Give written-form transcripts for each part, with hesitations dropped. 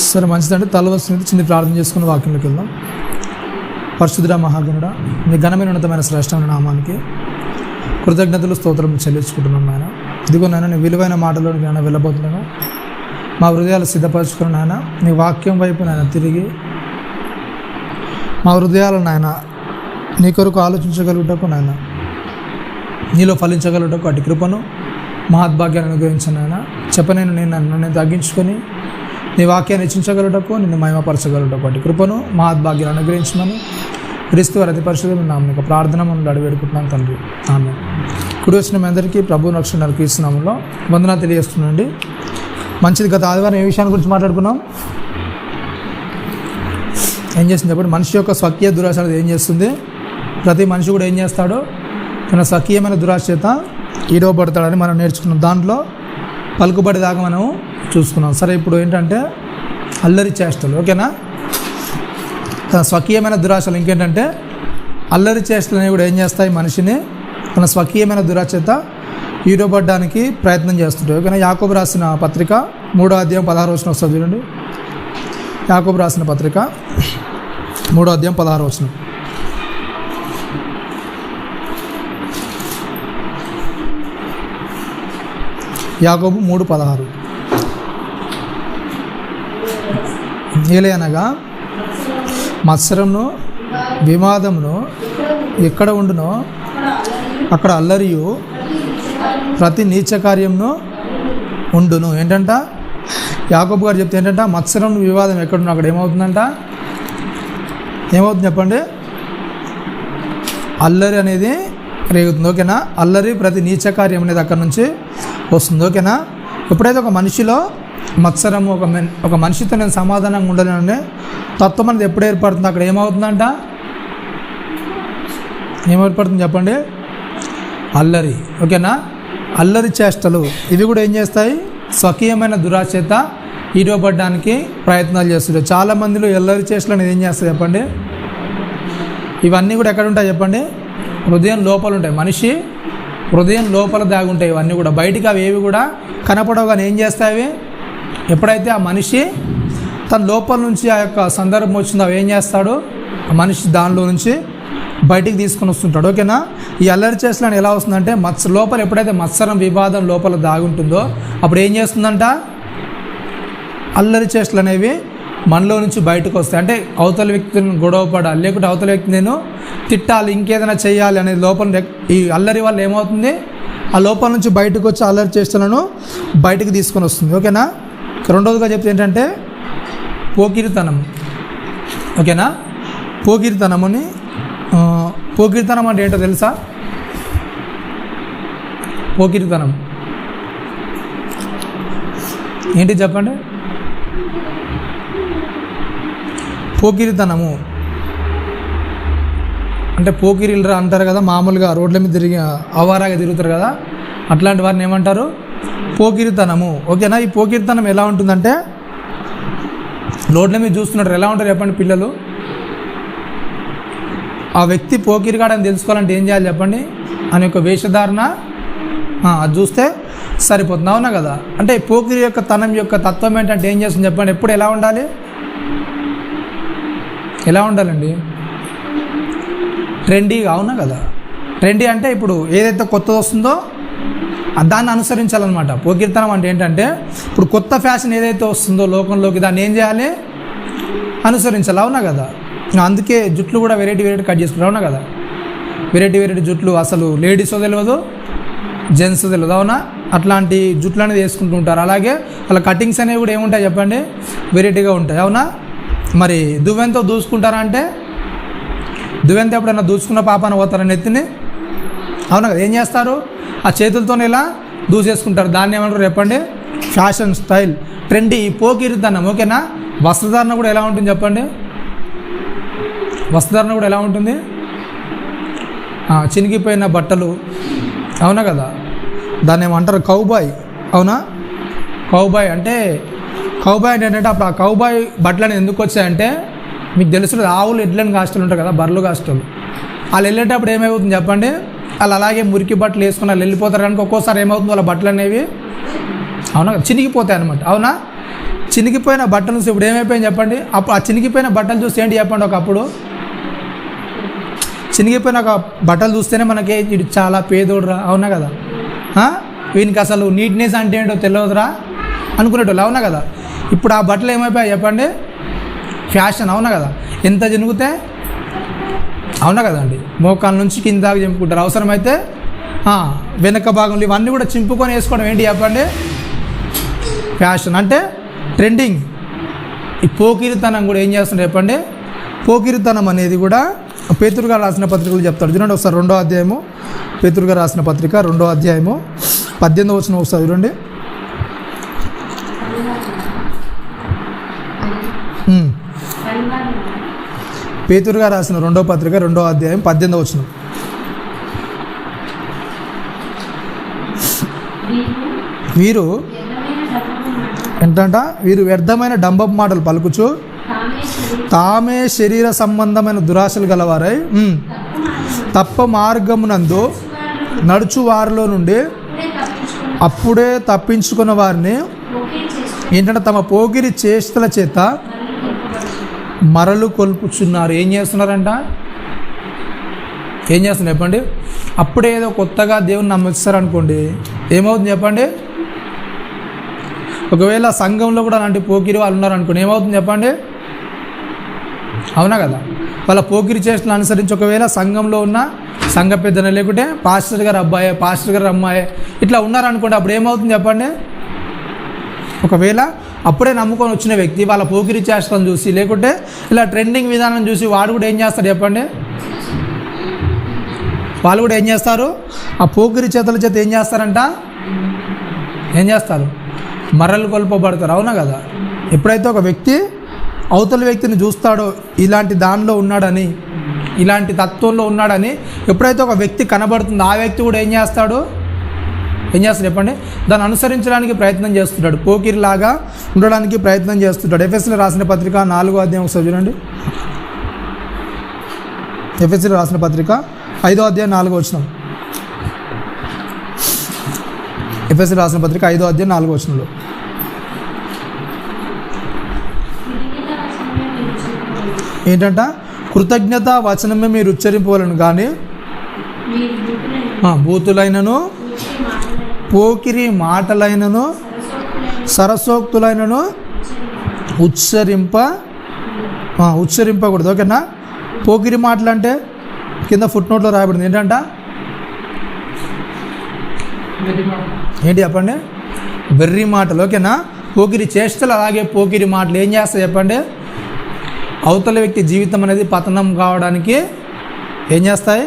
సరే మంచిదంటే తల వస్తుంది చిన్న ప్రార్థన చేసుకుని వాక్యంలోకి వెళ్దాం. పరిశుద్ధుడ మహాగణుడ, నీ ఘనమైన ఉన్నతమైన శ్రేష్టమైన నామానికి కృతజ్ఞతలు స్తోత్రం చెల్లించుకుంటున్నాం నాయన. ఇదిగో నాయన నీ విలువైన మాటలోకి నాయన వెళ్ళబోతున్నాను. మా హృదయాలు సిద్ధపరచుకుని నాయన నీ వాక్యం వైపు నాయన తిరిగి మా హృదయాలు నాయన నీ కొరకు ఆలోచించగలుగుటకు నాయన నీలో ఫలించగలుగుటకు అటు కృపను మహద్భాగ్యాన్ని అనుగ్రహించిన ఆయన. చెప్పనైనా నేను నన్ను తగ్గించుకొని నీ వాక్యాన్ని రచించగలుగుటకు నిన్ను మహిమపరచగలుగుటకు అటు కృపను మహద్భాగ్యాన్ని అనుగ్రహించమని క్రీస్తు వారి అతి పరిశుద్ధుల నామమున ప్రార్థన మనం అడివేడుకుంటున్నాను తండ్రి, ఆమేన్. కుడి వచ్చిన మీ అందరికీ ప్రభు రక్షణ క్రీస్తు నామములో వందనాలు తెలియజేస్తున్నాండి. మంచిది. గత ఆదివారం ఏ విషయాన్ని గురించి మాట్లాడుకున్నాం? ఏం చేస్తుంది చెప్పండి? మనిషి యొక్క స్వకీయ దురాశ ఏం చేస్తుంది? ప్రతి మనిషి కూడా ఏం చేస్తాడో తన స్వకీయమైన దురాశ చేత ఈడవబడతాడని మనం నేర్చుకున్నాం. దాంట్లో పలుకుబడి దాకా మనం చూసుకున్నాం. సరే, ఇప్పుడు ఏంటంటే అల్లరి చేష్టలు. ఓకేనా? తన స్వకీయమైన దురాశలు ఇంకేంటంటే అల్లరి చేష్టలు అనేవి కూడా ఏం చేస్తాయి? మనిషిని తన స్వకీయమైన దురాశ చేత ఈడవబడడానికి ప్రయత్నం చేస్తుంటాయి. ఓకేనా? యాకోబు రాసిన పత్రిక 3వ అధ్యాయం 16వ వచనం వస్తుంది చూడండి. యాకోబు రాసిన పత్రిక 3వ అధ్యాయం 16వ వచనం. యాకోబు 3:16. ఏలయనగా మత్సరమును వివాదమును ఎక్కడ ఉండునో అక్కడ అల్లరియు ప్రతి నీచ కార్యమును ఉండును. ఏంటంట? యాకోబు గారు చెప్తే ఏంటంట? మత్సరం వివాదం ఎక్కడున్నా అక్కడ ఏమవుతుందంట? ఏమవుతుంది చెప్పండి? అల్లరి అనేది రేగుతుంది. ఓకేనా? అల్లరి ప్రతి నీచ కార్యం అనేది అక్కడ నుంచి వస్తుంది. ఓకేనా? ఎప్పుడైతే ఒక మనిషిలో మత్సరము ఒక మనిషితో నేను సమాధానంగా ఉండలేననే తత్వం అనేది ఎప్పుడు ఏర్పడుతుంది అక్కడ ఏమవుతుందంట? ఏమేర్పడుతుంది చెప్పండి? అల్లరి. ఓకేనా? అల్లరి చేష్టలు ఇవి కూడా ఏం చేస్తాయి? స్వకీయమైన దురాశ చేత ఈడవబడడానికి ప్రయత్నాలు చేస్తుంటారు. చాలామందిలో అల్లరి చేష్టలు అనేది ఏం చేస్తాయి చెప్పండి? ఇవన్నీ కూడా ఎక్కడ ఉంటాయి చెప్పండి? హృదయం లోపల ఉంటాయి. మనిషి హృదయం లోపల దాగి ఉంటాయి. ఇవన్నీ కూడా బయటికి అవి ఏవి కూడా కనపడవు. కానీ ఏం చేస్తాయి? ఎప్పుడైతే ఆ మనిషి తన లోపల నుంచి ఆ యొక్క సందర్భం వచ్చిందో అవి ఏం చేస్తాడు? ఆ మనిషి దానిలో నుంచి బయటికి తీసుకొని వస్తుంటాడు. ఓకేనా? ఈ అల్లరి చేష్టలు ఎలా వస్తుందంటే లోపల ఎప్పుడైతే మత్సరం వివాదం లోపల దాగి ఉంటుందో అప్పుడు ఏం చేస్తుందంట? అల్లరి చేష్టలు అనేవి మనలో నుంచి బయటకు వస్తాయి. అంటే అవతల వ్యక్తిని గొడవపడాలి, లేకుంటే అవతల వ్యక్తి నేను తిట్టాలి, ఇంకేదైనా చేయాలి అనేది లోపల ఈ అల్లరి వల్ల ఏమవుతుంది? ఆ లోపల నుంచి బయటకు వచ్చి అల్లరి చేష్టలను బయటకు తీసుకొని వస్తుంది. ఓకేనా? రెండవదిగా చెప్తే ఏంటంటే పోకిరితనం. ఓకేనా? పోకిరితనముని పోకిరితనం అంటే ఏంటో తెలుసా? పోకిరితనం ఏంటి చెప్పండి? పోకిరితనము అంటే పోకిరిలు అంటారు కదా, మామూలుగా రోడ్ల మీద అవారాగా తిరుగుతారు కదా, అట్లాంటి వారిని ఏమంటారు? పోకిరితనము. ఓకేనా? ఈ పోకిరితనం ఎలా ఉంటుందంటే రోడ్ల మీద చూస్తున్నారు ఎలా ఉంటారు చెప్పండి? పిల్లలు ఆ వ్యక్తి పోకిరిగాడని తెలుసుకోవాలంటే ఏం చేయాలి చెప్పండి? అని యొక్క వేషధారణ అది చూస్తే సరిపోతుంది. అవునా కదా? అంటే పోకిరి యొక్క తనం యొక్క తత్వం ఏంటంటే ఏం చేస్తుంది చెప్పండి? ఎప్పుడు ఎలా ఉండాలి? ఎలా ఉండాలండి? ట్రెండీగా. అవునా కదా? ట్రెండీ అంటే ఇప్పుడు ఏదైతే కొత్తది వస్తుందో దాన్ని అనుసరించాలన్నమాట. పోకిరితనం అంటే ఏంటంటే ఇప్పుడు కొత్త ఫ్యాషన్ ఏదైతే వస్తుందో లోకంలోకి దాన్ని ఏం చేయాలి? అనుసరించాలి. అవునా కదా? అందుకే జుట్లు కూడా వెరైటీ కట్ చేసుకుంటారు. అవునా కదా? వెరైటీ జుట్లు అసలు లేడీస్ తెలియదు, జెంట్స్ తెలియదు. అవునా? అట్లాంటి జుట్లు అనేది వేసుకుంటూ ఉంటారు. అలాగే వాళ్ళ కటింగ్స్ అనేవి కూడా ఏముంటాయి చెప్పండి? వెరైటీగా ఉంటాయి. అవునా? మరి దువ్వెంతో దూసుకుంటారా అంటే దువ్వెంతో ఎప్పుడైనా దూసుకున్న పాపాన పోతారని ఎత్తిని? అవునా కదా? ఏం చేస్తారు? ఆ చేతులతోనే ఇలా దూసేసుకుంటారు. దాన్ని ఏమంటారు చెప్పండి? ఫ్యాషన్, స్టైల్, ట్రెండీ, పోకిరితనం. ఓకేనా? వస్త్రధారణ కూడా ఎలా ఉంటుంది చెప్పండి? వస్త్రధారణ కూడా ఎలా ఉంటుంది? చినిగిపోయిన బట్టలు. అవునా కదా? దాన్ని ఏమంటారు? కౌబాయ్. అవునా? కౌబాయ్ అంటే ఏంటంటే అప్పుడు ఆ కౌబాయ్ బట్టలు అనేది ఎందుకు వచ్చాయంటే మీకు తెలుసు, ఆవులు ఎడ్లని కాస్టలు ఉంటాయి కదా, బర్రెలు కాస్టలు. వాళ్ళు వెళ్ళేటప్పుడు ఏమవుతుంది చెప్పండి? వాళ్ళు అలాగే మురికి బట్టలు వేసుకుని వాళ్ళు వెళ్ళిపోతారు కనుక ఒక్కోసారి ఏమవుతుంది? వాళ్ళ బట్టలు అనేవి అవునా చినిగిపోతాయి అనమాట. అవునా? చినిగిపోయిన బట్టలు చూసి ఇప్పుడు ఏమైపోయింది చెప్పండి. అప్పుడు ఆ చినిగిపోయిన బట్టలు చూసి ఏంటి చెప్పండి, ఒకప్పుడు చినిగిపోయిన ఒక బట్టలు చూస్తేనే మనకి ఇది చాలా పేదోడురా, అవునా కదా, వీనికి అసలు నీట్నెస్ అంటే ఏంటో తెలియదురా అనుకునేటోళ్ళు, అవునా కదా. ఇప్పుడు ఆ బట్టలు ఏమైపోయాయి చెప్పండి, ఫ్యాషన్, అవునా కదా. ఎంత చినిగితే, అవునా కదండి, మోకాల నుంచి కింద దాకా చింపుకుంటారు. అవసరమైతే వెనక భాగంలో ఇవన్నీ కూడా చింపుకొని వేసుకోవడం ఏంటి చెప్పండి, ఫ్యాషన్ అంటే ట్రెండింగ్. ఈ పోకిరితనం కూడా ఏం చేస్తుంది చెప్పండి, పోకిరితనం అనేది కూడా పేతురు గారు రాసిన పత్రికలు చెప్తాడు. చూడండి ఒకసారి 2వ అధ్యాయము, పేతురు గారు రాసిన పత్రిక 2వ అధ్యాయము 18వ వచనం ఒకసారి చూడండి. పేతురు గారు రాసిన 2వ పత్రిక 2వ అధ్యాయం 18వ వచనం. వీరు ఏంటంట, వీరు వ్యర్థమైన డంబపు మాటలు పలుకుచు తామే శరీర సంబంధమైన దురాశలు గలవారై తప్ప మార్గమునందు నడుచు వారిలో నుండి అప్పుడే తప్పించుకున్న వారిని ఏంటంటే తమ పోకిరి చేష్టల చేత మరలు కొల్పుచున్నారు. ఏం చేస్తున్నారంట, ఏం చేస్తున్నారు చెప్పండి. అప్పుడే ఏదో కొత్తగా దేవుని నమ్మిస్తారనుకోండి, ఏమవుతుంది చెప్పండి. ఒకవేళ సంఘంలో కూడా అలాంటి పోకిరి వాళ్ళు ఉన్నారనుకోండి, ఏమవుతుంది చెప్పండి, అవునా కదా. వాళ్ళ పోకిరి చేష్టలు అనుసరించి ఒకవేళ సంఘంలో ఉన్న సంఘ పెద్దన లేకుంటే పాస్టర్ గారు అబ్బాయి, పాస్టర్ గారు అమ్మాయి ఇట్లా ఉన్నారనుకోండి, అప్పుడు ఏమవుతుంది చెప్పండి. ఒకవేళ అప్పుడే నమ్ముకొని వచ్చిన వ్యక్తి వాళ్ళ పోకిరి చేష్టలను చూసి లేకుంటే ఇలా ట్రెండింగ్ విధానం చూసి వాడు కూడా ఏం చేస్తాడు చెప్పండి, వాళ్ళు కూడా ఏం చేస్తారు, ఆ పోకిరి చేతుల చేత ఏం చేస్తారంట, ఏం చేస్తారు, మరలు కొల్పబడతారు, అవునా కదా. ఎప్పుడైతే ఒక వ్యక్తి అవతల వ్యక్తిని చూస్తాడో ఇలాంటి దానిలో ఉన్నాడని, ఇలాంటి తత్వంలో ఉన్నాడని ఎప్పుడైతే ఒక వ్యక్తి కనబడుతుందో ఆ వ్యక్తి కూడా ఏం చేస్తాడు చెప్పండి, దాన్ని అనుసరించడానికి ప్రయత్నం చేస్తుంటాడు, పోకిరిలాగా ఉండడానికి ప్రయత్నం చేస్తుంటాడు. ఎఫెసీలో రాసిన పత్రిక 4వ అధ్యాయం ఒకసారి చూడండి. ఎఫెసీలో రాసిన పత్రిక 5వ అధ్యాయం 4వ వచనం. ఎఫెసీలో రాసిన పత్రిక 5వ అధ్యాయం 4వ వచనంలో ఏంటంట, కృతజ్ఞత వచనమే మీరు ఉచ్చరింపవలను కానీ బూతులైనను పోకిరి మాటలైనను సరసోక్తులైనను ఉచ్చరింపకూడదు, ఓకేనా. పోకిరి మాటలు అంటే కింద ఫుట్ నోట్లో రాయబడింది ఏంటంట, ఏంటి చెప్పండి, వెర్రి మాటలు, ఓకేనా. పోకిరి చేష్టలు అలాగే పోకిరి మాటలు ఏం చేస్తాయి చెప్పండి, అవతల వ్యక్తి జీవితం అనేది పతనం కావడానికి ఏం చేస్తాయి,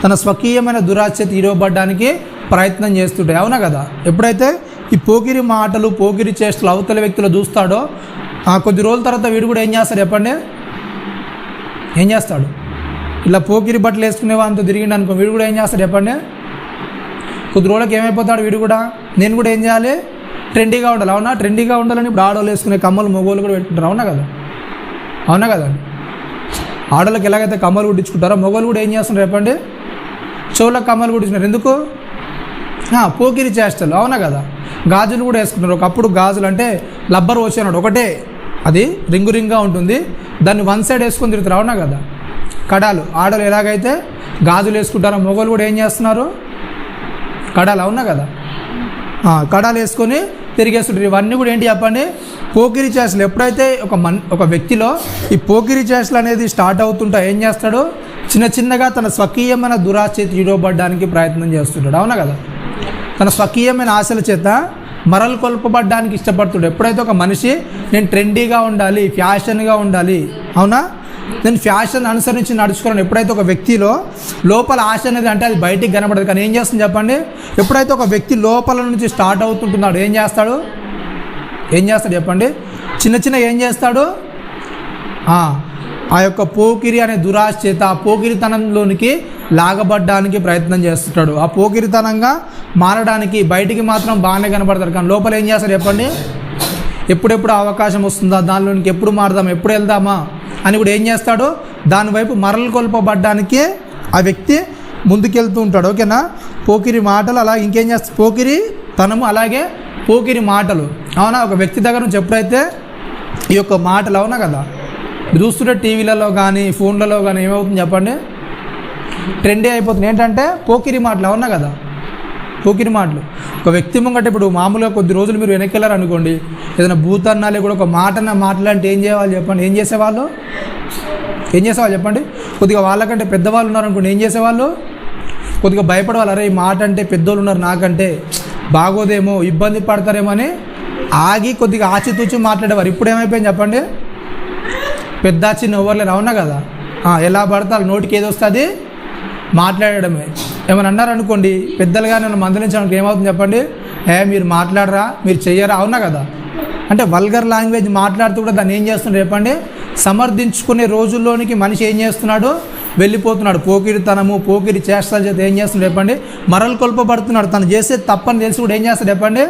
తన స్వకీయమైన దురాశ తీరవబడడానికి ప్రయత్నం చేస్తుంటాయి, అవునా కదా. ఎప్పుడైతే ఈ పోకిరి మాటలు పోకిరి చేష్టలు అవతల వ్యక్తిలో చూస్తాడో కొద్ది రోజుల తర్వాత వీడు కూడా ఏం చేస్తాడు చెప్పండి, ఏం చేస్తాడు, ఇలా పోకిరి బట్టలు వేసుకునే వాళ్ళతో తిరిగిండు అనుకో, వీడు కూడా ఏం చేస్తాడు చెప్పండి, కొద్ది రోజులకు ఏమైపోతాడు వీడు కూడా, నేను కూడా ఏం చేయాలి, ట్రెండీగా ఉండాలి, అవునా. ట్రెండీగా ఉండాలని ఇప్పుడు ఆడవాళ్ళు వేసుకునే కమ్మలు మగవాళ్ళు కూడా పెట్టుకుంటారు, అవునా కదా, అవునా కదండి. ఆడవాళ్ళకి ఎలాగైతే కమ్మలు కుట్టించుకుంటారో మగవాళ్ళు కూడా ఏం చేస్తున్నారు చెప్పండి, చెవులకు కమ్మలు కుట్టించుకున్నారు. ఎందుకు, పోకిరి చేష్టలు, అవునా కదా. గాజులు కూడా వేసుకుంటారు. ఒకప్పుడు గాజులు అంటే లబ్బర్ వచ్చేనాడు ఒకటే, అది రింగుగా ఉంటుంది, దాన్ని వన్ సైడ్ వేసుకొని తిరుగుతారు, అవునా కదా. కడాలు ఆడలు ఎలాగైతే గాజులు వేసుకుంటారో మగవాళ్ళు కూడా ఏం చేస్తున్నారు, కడాలు, అవునా కదా. కడాలు వేసుకొని తిరిగేస్తుంటారు. ఇవన్నీ కూడా ఏంటి చెప్పండి, పోకిరి చేష్టలు. ఎప్పుడైతే ఒక వ్యక్తిలో ఈ పోకిరి చేష్టలు అనేది స్టార్ట్ అవుతుంటా ఏం చేస్తాడు, చిన్న చిన్నగా తన స్వకీయమైన దురాశ తీరవబడడానికి ప్రయత్నం చేస్తుంటాడు, అవునా కదా. తన స్వకీయమైన ఆశల చేత మరలు కొల్పబడ్డానికి ఇష్టపడుతుంటాడు. ఎప్పుడైతే ఒక మనిషి నేను ట్రెండీగా ఉండాలి, ఫ్యాషన్గా ఉండాలి, అవునా, నేను ఫ్యాషన్ అనుసరించి నడుచుకోవాలని ఎప్పుడైతే ఒక వ్యక్తిలో లోపల ఆశ అనేది అంటే అది బయటికి కనబడదు. కానీ ఏం చేస్తుంది చెప్పండి, ఎప్పుడైతే ఒక వ్యక్తి లోపల నుంచి స్టార్ట్ అవుతుంటున్నాడు ఏం చేస్తాడు చెప్పండి, చిన్న చిన్న ఏం చేస్తాడు, ఆ యొక్క పోకిరి అనే దురాశ చేత ఆ పోకిరితనంలోనికి లాగబడ్డానికి ప్రయత్నం చేస్తుంటాడు. ఆ పోకిరితనంగా మారడానికి బయటికి మాత్రం బాగానే కనబడతాడు, కానీ లోపల ఏం చేస్తాడు చెప్పండి, ఎప్పుడెప్పుడు అవకాశం వస్తుందా దానిలోనికి, ఎప్పుడు మారదామా, ఎప్పుడు వెళ్దామా అని కూడా ఏం చేస్తాడు, దానివైపు మరలు కొల్పబడ్డానికి ఆ వ్యక్తి ముందుకెళ్తూ ఉంటాడు, ఓకేనా. పోకిరి మాటలు అలాగే ఇంకేం చేస్తాడు, పోకిరి తనము అలాగే పోకిరి మాటలు అవునా? ఒక వ్యక్తి దగ్గర నుంచి ఎప్పుడైతే ఈ యొక్క మాటలు, అవునా కదా, చూస్తుంటే టీవీలలో కానీ ఫోన్లలో కానీ ఏమవుతుంది చెప్పండి, ట్రెండీ అయిపోతుంది. ఏంటంటే పోకిరి మాటలు, అవునా కదా, పోకిరి మాటలు. ఒక వ్యక్తి ముంగట ఇప్పుడు మామూలుగా కొద్ది రోజులు మీరు వెనక్కి వెళ్ళారు అనుకోండి, ఏదైనా భూతన్నాలే కూడా ఒక మాటన మాట్లాడితే ఏం చేయాలి చెప్పండి, ఏం చేసేవాళ్ళు చెప్పండి. కొద్దిగా వాళ్ళకంటే పెద్దవాళ్ళు ఉన్నారనుకోండి, ఏం చేసేవాళ్ళు, కొద్దిగా భయపడేవాళ్ళు. అరే ఈ మాట అంటే పెద్దోళ్ళు ఉన్నారు, నాకంటే బాగోదేమో, ఇబ్బంది పడతారేమో అని ఆగి కొద్దిగా ఆచితూచి మాట్లాడేవారు. ఇప్పుడు ఏమైపోయింది చెప్పండి, పెద్ద చిన్న ఎవరులేరు, అవునా కదా. ఎలా పడతారు, నోటికి ఏది వస్తుంది మాట్లాడడమే. ఏమైనా అన్నారనుకోండి, పెద్దలుగా నన్ను మందలించడానికి ఏమవుతుంది చెప్పండి, మీరు మాట్లాడరా, మీరు చెయ్యరా, అవునా కదా. అంటే వల్గర్ లాంగ్వేజ్ మాట్లాడుతూ కూడా దాన్ని ఏం చేస్తున్నాడు చెప్పండి, సమర్థించుకునే రోజుల్లోనికి మనిషి ఏం చేస్తున్నాడు, వెళ్ళిపోతున్నాడు. పోకిరితనము, పోకిరి చేష్టల చేత ఏం చేస్తున్నాడు చెప్పండి, మరలు కొల్పబడుతున్నాడు. తను చేసే తప్పని తెలిసి కూడా ఏం చేస్తాడు చెప్పండి,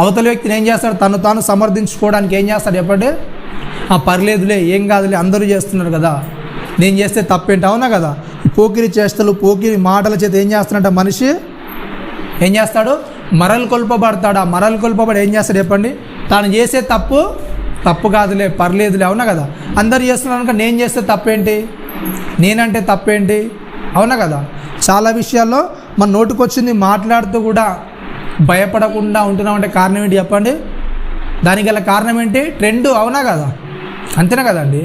అవతల వ్యక్తిని ఏం చేస్తాడు, తాను సమర్థించుకోవడానికి ఏం చేస్తాడు చెప్పండి, పర్లేదులే, ఏం కాదులే, అందరూ చేస్తున్నారు కదా, నేను చేస్తే తప్పేంటి, అవునా కదా. పోకిరి చేష్టలు, పోకిరి మాటల చేత ఏం చేస్తున్నట్ట మనిషి ఏం చేస్తాడు, మరలు కొల్పబడతాడు. ఆ మరలు కొల్పబడి ఏం చేస్తాడు చెప్పండి, తాను చేసే తప్పు కాదులే, పర్లేదులే, అవునా కదా. అందరు చేస్తున్నారు కనుక నేను చేస్తే తప్పేంటి, నేనంటే తప్పేంటి, అవునా కదా. చాలా విషయాల్లో మన నోటికొచ్చింది మాట్లాడుతూ కూడా భయపడకుండా ఉంటున్నామంటే కారణం ఏంటి చెప్పండి, దానికి గల కారణం ఏంటి, ట్రెండ్, అవునా కదా. అంతేనా కదండి.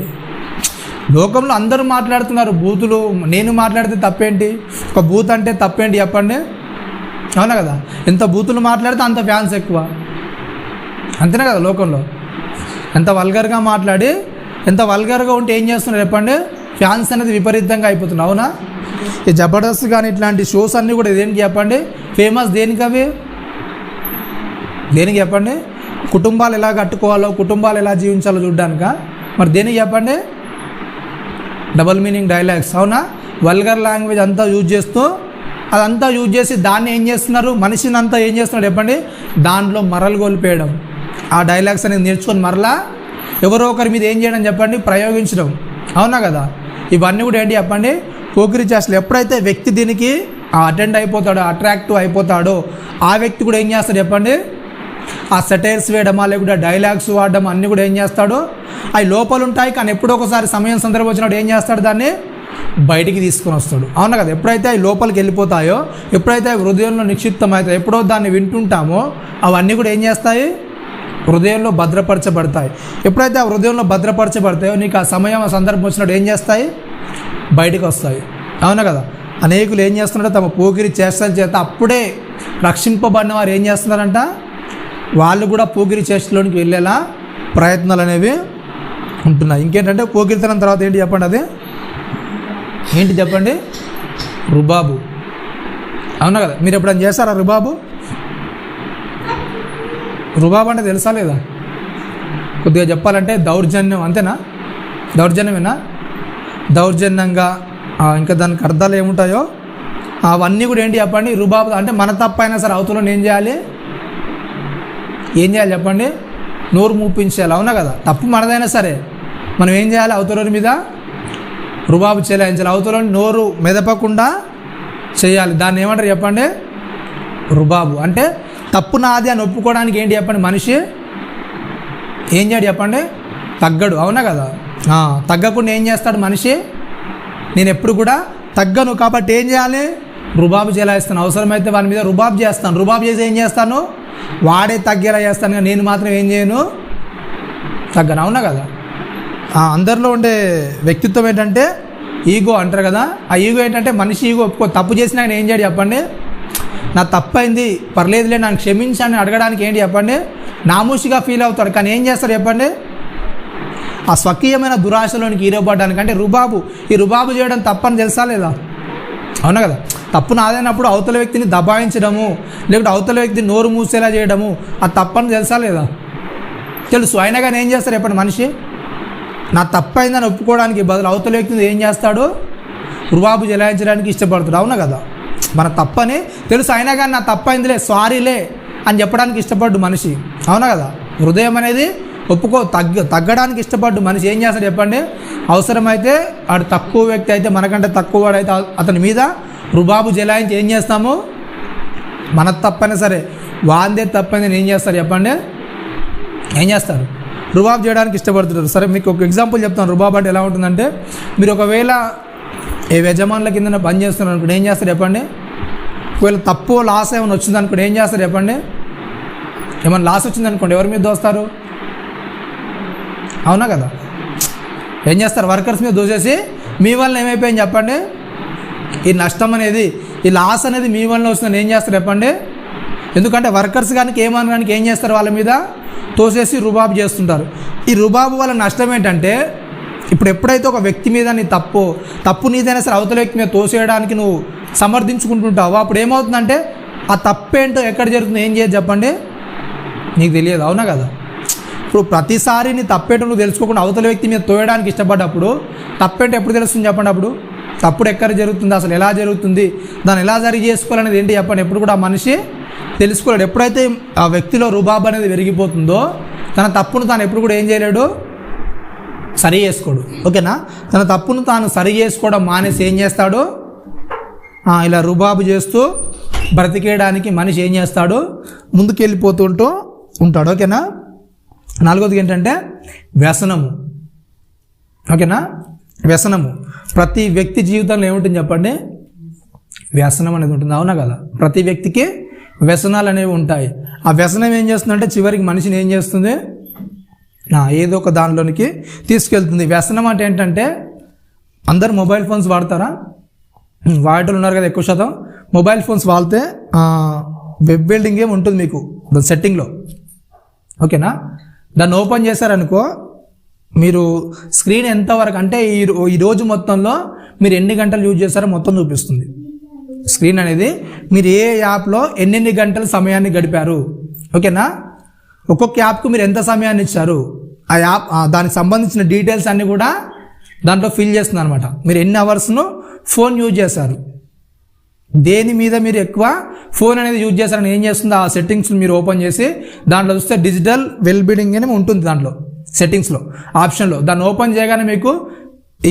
లోకంలో అందరూ మాట్లాడుతున్నారు బూతులు, నేను మాట్లాడితే తప్పేంటి, ఒక బూత్ అంటే తప్పేంటి చెప్పండి, అవునా కదా. ఎంత బూతులు మాట్లాడితే అంత ఫ్యాన్స్ ఎక్కువ, అంతేనా కదా. లోకంలో ఎంత వల్గర్గా మాట్లాడి, ఎంత వల్గర్గా ఉంటే ఏం చేస్తున్నారు చెప్పండి, ఫ్యాన్స్ అనేది విపరీతంగా అయిపోతుంది, అవునా. ఈ జబర్దస్త్ కానీ ఇట్లాంటి షోస్ అన్నీ కూడా దేనికి చెప్పండి ఫేమస్, దేనికి అవి, దేనికి చెప్పండి, కుటుంబాలు ఎలా కట్టుకోవాలో, కుటుంబాలు ఎలా జీవించాలో చూడ్డానిక, మరి దేనికి చెప్పండి, డబల్ మీనింగ్ డైలాగ్స్, అవునా. వల్గర్ లాంగ్వేజ్ అంతా యూజ్ చేస్తూ, అదంతా యూజ్ చేసి దాన్ని ఏం చేస్తున్నారు, మనిషిని అంతా ఏం చేస్తున్నారు చెప్పండి, దాంట్లో మరలు గొలిపేయడం. ఆ డైలాగ్స్ అనేది నేర్చుకొని మరలా ఎవరో ఒకరి మీద ఏం చేయడం చెప్పండి, ప్రయోగించడం, అవునా కదా. ఇవన్నీ కూడా ఏంటి చెప్పండి, పోకిరి చేష్టలు. ఎప్పుడైతే వ్యక్తి దీనికి అటెండ్ అయిపోతాడో, అట్రాక్టివ్ అయిపోతాడో, ఆ వ్యక్తి కూడా ఏం చేస్తాడు చెప్పండి, ఆ సెటైర్స్ వేయడమా లేకుంటే డైలాగ్స్ వాడడం అన్నీ కూడా ఏం చేస్తాడు, అవి లోపల ఉంటాయి కానీ ఎప్పుడో ఒకసారి సమయం సందర్భం వచ్చినప్పుడు ఏం చేస్తాడు, దాన్ని బయటికి తీసుకొని వస్తాడు, అవునా కదా. ఎప్పుడైతే అవి లోపలికి వెళ్ళిపోతాయో, ఎప్పుడైతే అవి హృదయంలో నిక్షిప్తం అవుతాయో, ఎప్పుడో దాన్ని వింటుంటామో అవన్నీ కూడా ఏం చేస్తాయి, హృదయంలో భద్రపరచబడతాయి. ఎప్పుడైతే ఆ హృదయంలో భద్రపరచబడతాయో నీకు ఆ సమయం ఆ సందర్భం వచ్చినప్పుడు ఏం చేస్తాయి, బయటికి వస్తాయి, అవునా కదా. అనేకులు ఏం చేస్తున్నారో తమ పోకిరి చేష్టల చేత అప్పుడే రక్షింపబడిన వారు ఏం చేస్తున్నారంట, వాళ్ళు కూడా పోకిరి చేష్టలోనికి వెళ్ళేలా ప్రయత్నాలు అనేవి ఉంటున్నాయి. ఇంకేంటంటే పోకిరితనం తర్వాత ఏంటి చెప్పండి, అది ఏంటి చెప్పండి, రుబాబు, అవునా కదా. మీరు ఎప్పుడైనా చేస్తారా రుబాబు, రుబాబు అంటే తెలుసా లేదా, కొద్దిగా చెప్పాలంటే దౌర్జన్యం, అంతేనా, దౌర్జన్యమేనా, దౌర్జన్యంగా ఇంకా దానికి అర్థాలు ఏముంటాయో అవన్నీ కూడా ఏంటి చెప్పండి, రుబాబు. అంటే మన తప్పైనా సరే అవతల ఏం చేయాలి చెప్పండి, నోరు మూపించేయాలి, అవునా కదా. తప్పు మనదైనా సరే మనం ఏం చేయాలి, అవతల మీద రుబాబు చెలాయించాలి, అవతల నోరు మెదపకుండా చేయాలి. దాన్ని ఏమంటారు చెప్పండి, రుబాబు. అంటే తప్పు నాది అని ఒప్పుకోవడానికి ఏంటి చెప్పండి, మనిషి ఏం చేయడు చెప్పండి, తగ్గడు, అవునా కదా. తగ్గకుండా ఏం చేస్తాడు మనిషి, నేను ఎప్పుడు కూడా తగ్గను కాబట్టి ఏం చేయాలి, రుబాబు చెలాయిస్తాను. అవసరమైతే వాని మీద రుబాబు చేస్తాను. రుబాబు చేసి ఏం చేస్తాను, వాడే తగ్గేలా చేస్తాను, కానీ నేను మాత్రం ఏం చేయను, తగ్గను, అవునా కదా. అందరిలో ఉండే వ్యక్తిత్వం ఏంటంటే ఈగో అంటారు కదా. ఆ ఈగో ఏంటంటే మనిషి ఈగో తప్పు చేసినా ఆయన ఏం చేయడు చెప్పండి, నా తప్పైంది పర్లేదులే నన్ను క్షమించాలని అడగడానికి ఏంటి చెప్పండి, నామూషిగా ఫీల్ అవుతాడు. కానీ ఏం చేస్తాడు చెప్పండి, ఆ స్వకీయమైన దురాశలోనికి ఈరోపడడానికి. అంటే ఈ రుబాబు చేయడం తప్పని తెలుసా లేదా, అవునా కదా. తప్పు నాదైనప్పుడు అవతల వ్యక్తిని దబాయించడము లేకపోతే అవతల వ్యక్తిని నోరు మూసేలా చేయడము అది తప్పని తెలుసా లేదా, తెలుసు. అయినా కానీ ఏం చేస్తారు చెప్పండి, మనిషి నా తప్పైందని ఒప్పుకోవడానికి బదులు అవతల వ్యక్తిని ఏం చేస్తాడు, రుబాబు చెలాయించడానికి ఇష్టపడతాడు, అవునా కదా. మన తప్పని తెలుసు అయినా కానీ నా తప్పైందిలే, సారీలే అని చెప్పడానికి ఇష్టపడ్డు మనిషి, అవునా కదా. హృదయం అనేది తగ్గడానికి ఇష్టపడ్డు మనిషి ఏం చేస్తాడు చెప్పండి, అవసరమైతే వాడు తక్కువ వ్యక్తి అయితే, మనకంటే తక్కువ వాడైతే అతని మీద రుబాబు జలాయించి ఏం చేస్తాము, మన తప్పైనా సరే వాందే తప్పైంది ఏం చేస్తారు చెప్పండి, ఏం చేస్తారు? రుబాబ్ చేయడానికి ఇష్టపడుతుంటారు. సరే మీకు ఒక ఎగ్జాంపుల్ చెప్తాను. రుబాబ్ అంటే ఎలా ఉంటుందంటే, మీరు ఒకవేళ ఏ యజమానుల కింద పని చేస్తున్నారు అనుకోండి, ఏం చేస్తారు చెప్పండి? ఒకవేళ తప్పు లాస్ ఏమైనా వచ్చింది అనుకోండి, ఏం చేస్తారు చెప్పండి? ఏమైనా లాస్ వచ్చింది అనుకోండి, ఎవరి మీద దోస్తారు? అవునా కదా? ఏం చేస్తారు? వర్కర్స్ మీద దోసేసి మీ వల్ల ఏమైపోయింది చెప్పండి? ఈ నష్టం అనేది, ఈ లాస్ అనేది మీ వల్ల వస్తుందని ఏం చేస్తారు చెప్పండి? ఎందుకంటే వర్కర్స్ కానీ ఏమనడానికి ఏం చేస్తారు? వాళ్ళ మీద తోసేసి రుబాబు చేస్తుంటారు. ఈ రుబాబు వల్ల నష్టం ఏంటంటే, ఇప్పుడు ఎప్పుడైతే ఒక వ్యక్తి మీద నీ తప్పు నీదైనా సరే అవతల వ్యక్తి మీద తోసేయడానికి నువ్వు సమర్థించుకుంటుంటావో అప్పుడు ఏమవుతుందంటే, ఆ తప్పేంటో ఎక్కడ జరుగుతుందో ఏం చేయదు చెప్పండి? నీకు తెలియదు. అవునా కదా? ఇప్పుడు ప్రతిసారి నీ తప్పేంటో నువ్వు తెలుసుకోకుండా అవతల వ్యక్తి మీద తోయడానికి ఇష్టపడ్డప్పుడు తప్పేంటో ఎప్పుడు తెలుస్తుంది చెప్పండి? అప్పుడు తప్పుడు ఎక్కడ జరుగుతుంది, అసలు ఎలా జరుగుతుంది, దాన్ని ఎలా సరి చేసుకోవాలనేది ఏంటి చెప్పండి? ఎప్పుడు కూడా ఆ మనిషి తెలుసుకోలేడు. ఎప్పుడైతే ఆ వ్యక్తిలో రుబాబ్ అనేది పెరిగిపోతుందో తన తప్పును తాను ఎప్పుడు కూడా ఏం చేయలేడు? సరి చేసుకోడు. ఓకేనా? తన తప్పును తాను సరి చేసుకోవడం మానేసి ఏం చేస్తాడు? ఇలా రుబాబు చేస్తూ బ్రతికేయడానికి మనిషి ఏం చేస్తాడు? ముందుకు వెళ్ళిపోతుంటూ ఉంటాడు. ఓకేనా? నాలుగోది ఏంటంటే వ్యసనము. ఓకేనా? వ్యసనము. ప్రతి వ్యక్తి జీవితంలో ఏముంటుంది చెప్పండి? వ్యసనం అనేది ఉంటుంది. అవునా కదా? ప్రతి వ్యక్తికి వ్యసనాలు అనేవి ఉంటాయి. ఆ వ్యసనం ఏం చేస్తుందంటే చివరికి మనిషిని ఏం చేస్తుంది? ఏదో ఒక దానిలోనికి తీసుకెళ్తుంది. వ్యసనం అంటే ఏంటంటే, అందరు మొబైల్ ఫోన్స్ వాడతారా? వాడేటోళ్ళు ఉన్నారు కదా ఎక్కువ శాతం. మొబైల్ ఫోన్స్ వాడితే వెబ్ బిల్డింగ్ ఏమి ఉంటుంది మీకు దాని సెట్టింగ్లో. ఓకేనా? దాన్ని ఓపెన్ చేశారనుకో, మీరు స్క్రీన్ ఎంతవరకు అంటే ఈ రోజు మొత్తంలో మీరు ఎన్ని గంటలు యూజ్ చేస్తారో మొత్తం చూపిస్తుంది స్క్రీన్ అనేది. మీరు ఏ యాప్లో ఎన్నెన్ని గంటల సమయాన్ని గడిపారు. ఓకేనా? ఒక్కొక్క యాప్కు మీరు ఎంత సమయాన్ని ఇచ్చారు, ఆ యాప్ దానికి సంబంధించిన డీటెయిల్స్ అన్నీ కూడా దాంట్లో ఫిల్ చేస్తుంది అనమాట. మీరు ఎన్ని అవర్స్ను ఫోన్ యూజ్ చేశారు, దేని మీద మీరు ఎక్కువ ఫోన్ అనేది యూజ్ చేస్తారని ఏం చేస్తుంది? ఆ సెట్టింగ్స్ మీరు ఓపెన్ చేసి దాంట్లో చూస్తే డిజిటల్ వెల్ బీయింగ్ అని ఉంటుంది. దాంట్లో సెట్టింగ్స్లో ఆప్షన్లో దాన్ని ఓపెన్ చేయగానే మీకు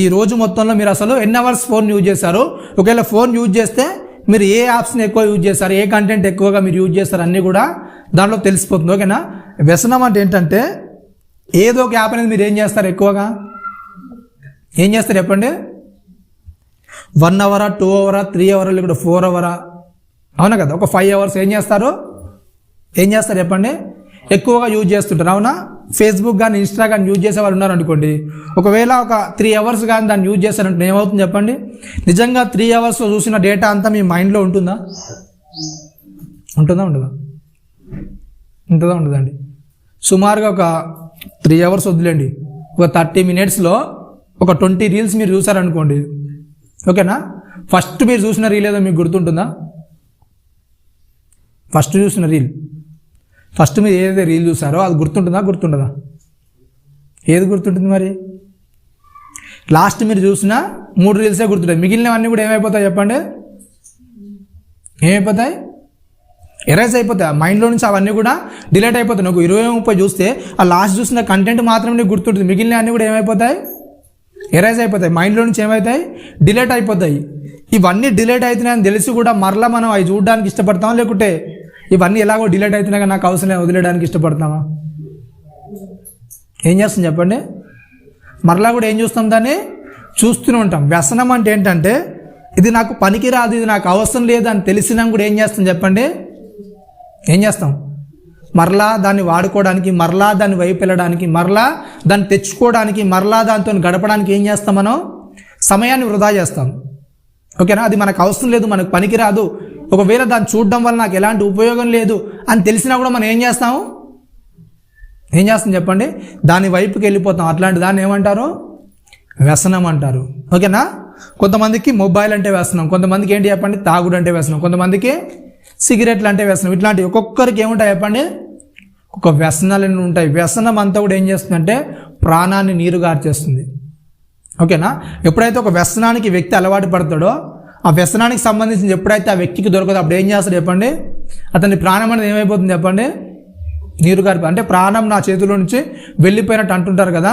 ఈ రోజు మొత్తంలో మీరు అసలు ఎన్ని అవర్స్ ఫోన్ యూజ్ చేశారు, ఒకవేళ ఫోన్ యూజ్ చేస్తే మీరు ఏ యాప్స్ని ఎక్కువ యూజ్ చేస్తారు, ఏ కంటెంట్ ఎక్కువగా మీరు యూజ్ చేస్తారు అన్నీ కూడా దాంట్లో తెలిసిపోతుంది. ఓకేనా? వ్యసనం అంటే ఏంటంటే, ఏదో ఒక యాప్ అనేది మీరు ఏం చేస్తారు? ఎక్కువగా ఏం చేస్తారు చెప్పండి? 1 అవరా, 2 అవరా, 3 అవరా, లేకపోతే 4 అవరా? అవునా కదా? ఒక 5 అవర్స్ ఏం చేస్తారు చెప్పండి? ఎక్కువగా యూజ్ చేస్తుంటారు. అవునా? ఫేస్బుక్ కానీ ఇన్స్టా కానీ యూజ్ చేసే వాళ్ళు ఉన్నారు అనుకోండి, ఒకవేళ ఒక 3 అవర్స్ కానీ దాన్ని యూజ్ చేస్తారంటే ఏమవుతుంది చెప్పండి? నిజంగా 3 అవర్స్లో చూసిన డేటా అంతా మీ మైండ్లో ఉంటుందా? ఉంటుందండి. సుమారుగా ఒక 3 అవర్స్ వదిలేండి, ఒక 30 మినిట్స్లో ఒక 20 రీల్స్ మీరు చూసారనుకోండి. ఓకేనా? ఫస్ట్ మీరు చూసిన రీల్ ఏదో మీకు గుర్తుంటుందా? ఫస్ట్ మీరు ఏదైతే రీల్ చూసారో అది గుర్తుంటుందా? ఏది గుర్తుంటుంది మరి? లాస్ట్ మీరు చూసిన 3 రీల్సే గుర్తుంటాయి. మిగిలినవన్నీ కూడా ఏమైపోతాయి చెప్పండి? ఎరేజ్ అయిపోతాయి. మైండ్లో నుంచి అవన్నీ కూడా డిలీట్ అయిపోతాయి. నాకు 20-30 చూస్తే ఆ లాస్ట్ చూసిన కంటెంట్ మాత్రమే నీకు గుర్తుంటుంది. మిగిలిన అన్నీ కూడా ఏమైపోతాయి? ఎరేజ్ అయిపోతాయి. మైండ్లో నుంచి ఏమవుతాయి? డిలీట్ అయిపోతాయి. ఇవన్నీ డిలీట్ అవుతున్నాయని తెలిసి కూడా మరలా మనం అవి చూడడానికి ఇష్టపడతామా, లేకుంటే ఇవన్నీ ఎలాగో డిలీట్ అవుతున్నాయి కానీ నాకు అవసరం వదిలేయడానికి ఇష్టపడతామా? ఏం చేస్తాం చెప్పండి? మరలా కూడా ఏం చూస్తాం? దాన్ని చూస్తూనే ఉంటాం. వ్యసనం అంటే ఏంటంటే, ఇది నాకు పనికిరాదు, ఇది నాకు అవసరం లేదు అని తెలిసినా కూడా ఏం చేస్తాం చెప్పండి? ఏం చేస్తాం? మరలా దాన్ని వాడుకోవడానికి, మరలా దాన్ని వైపు వెళ్ళడానికి, మరలా దాన్ని తెచ్చుకోవడానికి, మరలా దాంతో గడపడానికి ఏం చేస్తాం? మనం సమయాన్ని వృధా చేస్తాం. ఓకేనా? అది మనకు అవసరం లేదు, మనకు పనికిరాదు, ఒకవేళ దాన్ని చూడడం వల్ల నాకు ఎలాంటి ఉపయోగం లేదు అని తెలిసినా కూడా మనం ఏం చేస్తాం చెప్పండి? దాని వైపుకి వెళ్ళిపోతాం. అట్లాంటి దాన్ని ఏమంటారు? వ్యసనం అంటారు. ఓకేనా? కొంతమందికి మొబైల్ అంటే వ్యసనం, కొంతమందికి ఏంటి చెప్పండి? తాగుడు అంటే వ్యసనం, కొంతమందికి సిగరెట్లు అంటే వ్యసనం. ఇట్లాంటి ఒక్కొక్కరికి ఏముంటాయి చెప్పండి? ఒక వ్యసనాలు ఉంటాయి. వ్యసనం అంతా కూడా ఏం చేస్తుందంటే ప్రాణాన్ని నీరుగార్చేస్తుంది. ఓకేనా? ఎప్పుడైతే ఒక వ్యసనానికి వ్యక్తి అలవాటు పడతాడో, ఆ వ్యసనానికి సంబంధించి ఎప్పుడైతే ఆ వ్యక్తికి దొరకదో అప్పుడు ఏం చేస్తాడు చెప్పండి? అతని ప్రాణం అనేది ఏమైపోతుంది చెప్పండి? నీరుగారి. అంటే ప్రాణం నా చేతిలో నుంచి వెళ్ళిపోయినట్టు అంటుంటారు కదా,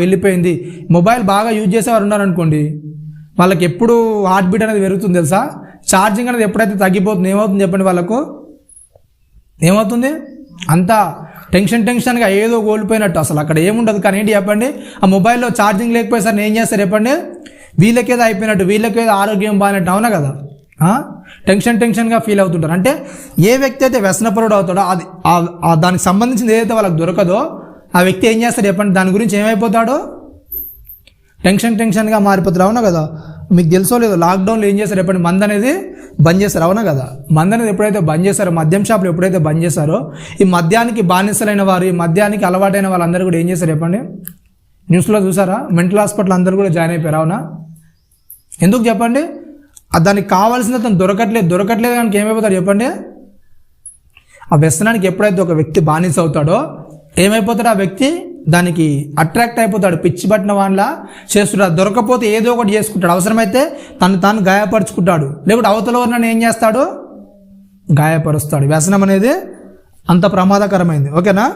వెళ్ళిపోయింది. మొబైల్ బాగా యూజ్ చేసేవారు ఉన్నారనుకోండి, వాళ్ళకి ఎప్పుడు హార్ట్ బీట్ అనేది పెరుగుతుంది తెలుసా? ఛార్జింగ్ అనేది ఎప్పుడైతే తగ్గిపోతుంది ఏమవుతుంది చెప్పండి? వాళ్ళకు ఏమవుతుంది? అంతా టెన్షన్గా ఏదో కోల్పోయినట్టు, అసలు అక్కడ ఏముండదు. కానీ ఏంటి చెప్పండి, ఆ మొబైల్లో ఛార్జింగ్ లేకపోయేసరికి ఏం చేస్తారు చెప్పండి, వీళ్ళకేదో అయిపోయినట్టు, వీళ్ళకేదో ఆరోగ్యం బాగానట్టు, అవునా కదా. టెన్షన్గా ఫీల్ అవుతుంటారు. అంటే ఏ వ్యక్తి అయితే వ్యసనపరుడు అవుతాడో అది దానికి సంబంధించింది ఏదైతే వాళ్ళకి దొరకదో ఆ వ్యక్తి ఏం చేస్తాడు చెప్పండి, దాని గురించి ఏమైపోతాడో టెన్షన్గా మారిపోతాడు, అవునా కదా. మీకు తెలుసో లేదో, లాక్డౌన్లో ఏం చేస్తారు చెప్పండి, మందు అనేది బంద్ చేస్తారు, అవునా కదా. మందు అనేది ఎప్పుడైతే బంద్ చేస్తారో, మద్యం షాపులు ఎప్పుడైతే బంద్ చేస్తారో, ఈ మద్యానికి బానిసలైన వారు, ఈ మద్యానికి అలవాటైన వాళ్ళందరూ కూడా ఏం చేస్తారు చెప్పండి, న్యూస్లో చూసారా, మెంటల్ హాస్పిటల్ అందరూ కూడా జాయిన్ అయిపోయారు, అవునా. ఎందుకు చెప్పండి, దానికి కావాల్సిన తను దొరకట్లేదు కనుక ఏమైపోతాడు చెప్పండి, ఆ వ్యసనానికి ఎప్పుడైతే ఒక వ్యక్తి బానిస అవుతాడో ఏమైపోతాడు, ఆ వ్యక్తి దానికి అట్రాక్ట్ అయిపోతాడు, పిచ్చి పట్టిన వాళ్ళ చేస్తున్నాడు. దొరకపోతే ఏదో ఒకటి చేసుకుంటాడు, అవసరమైతే తాను గాయపరుచుకుంటాడు, లేకుంటే అవతల నన్ను ఏం చేస్తాడు, గాయపరుస్తాడు. వ్యసనం అనేది అంత ప్రమాదకరమైంది, ఓకేనా.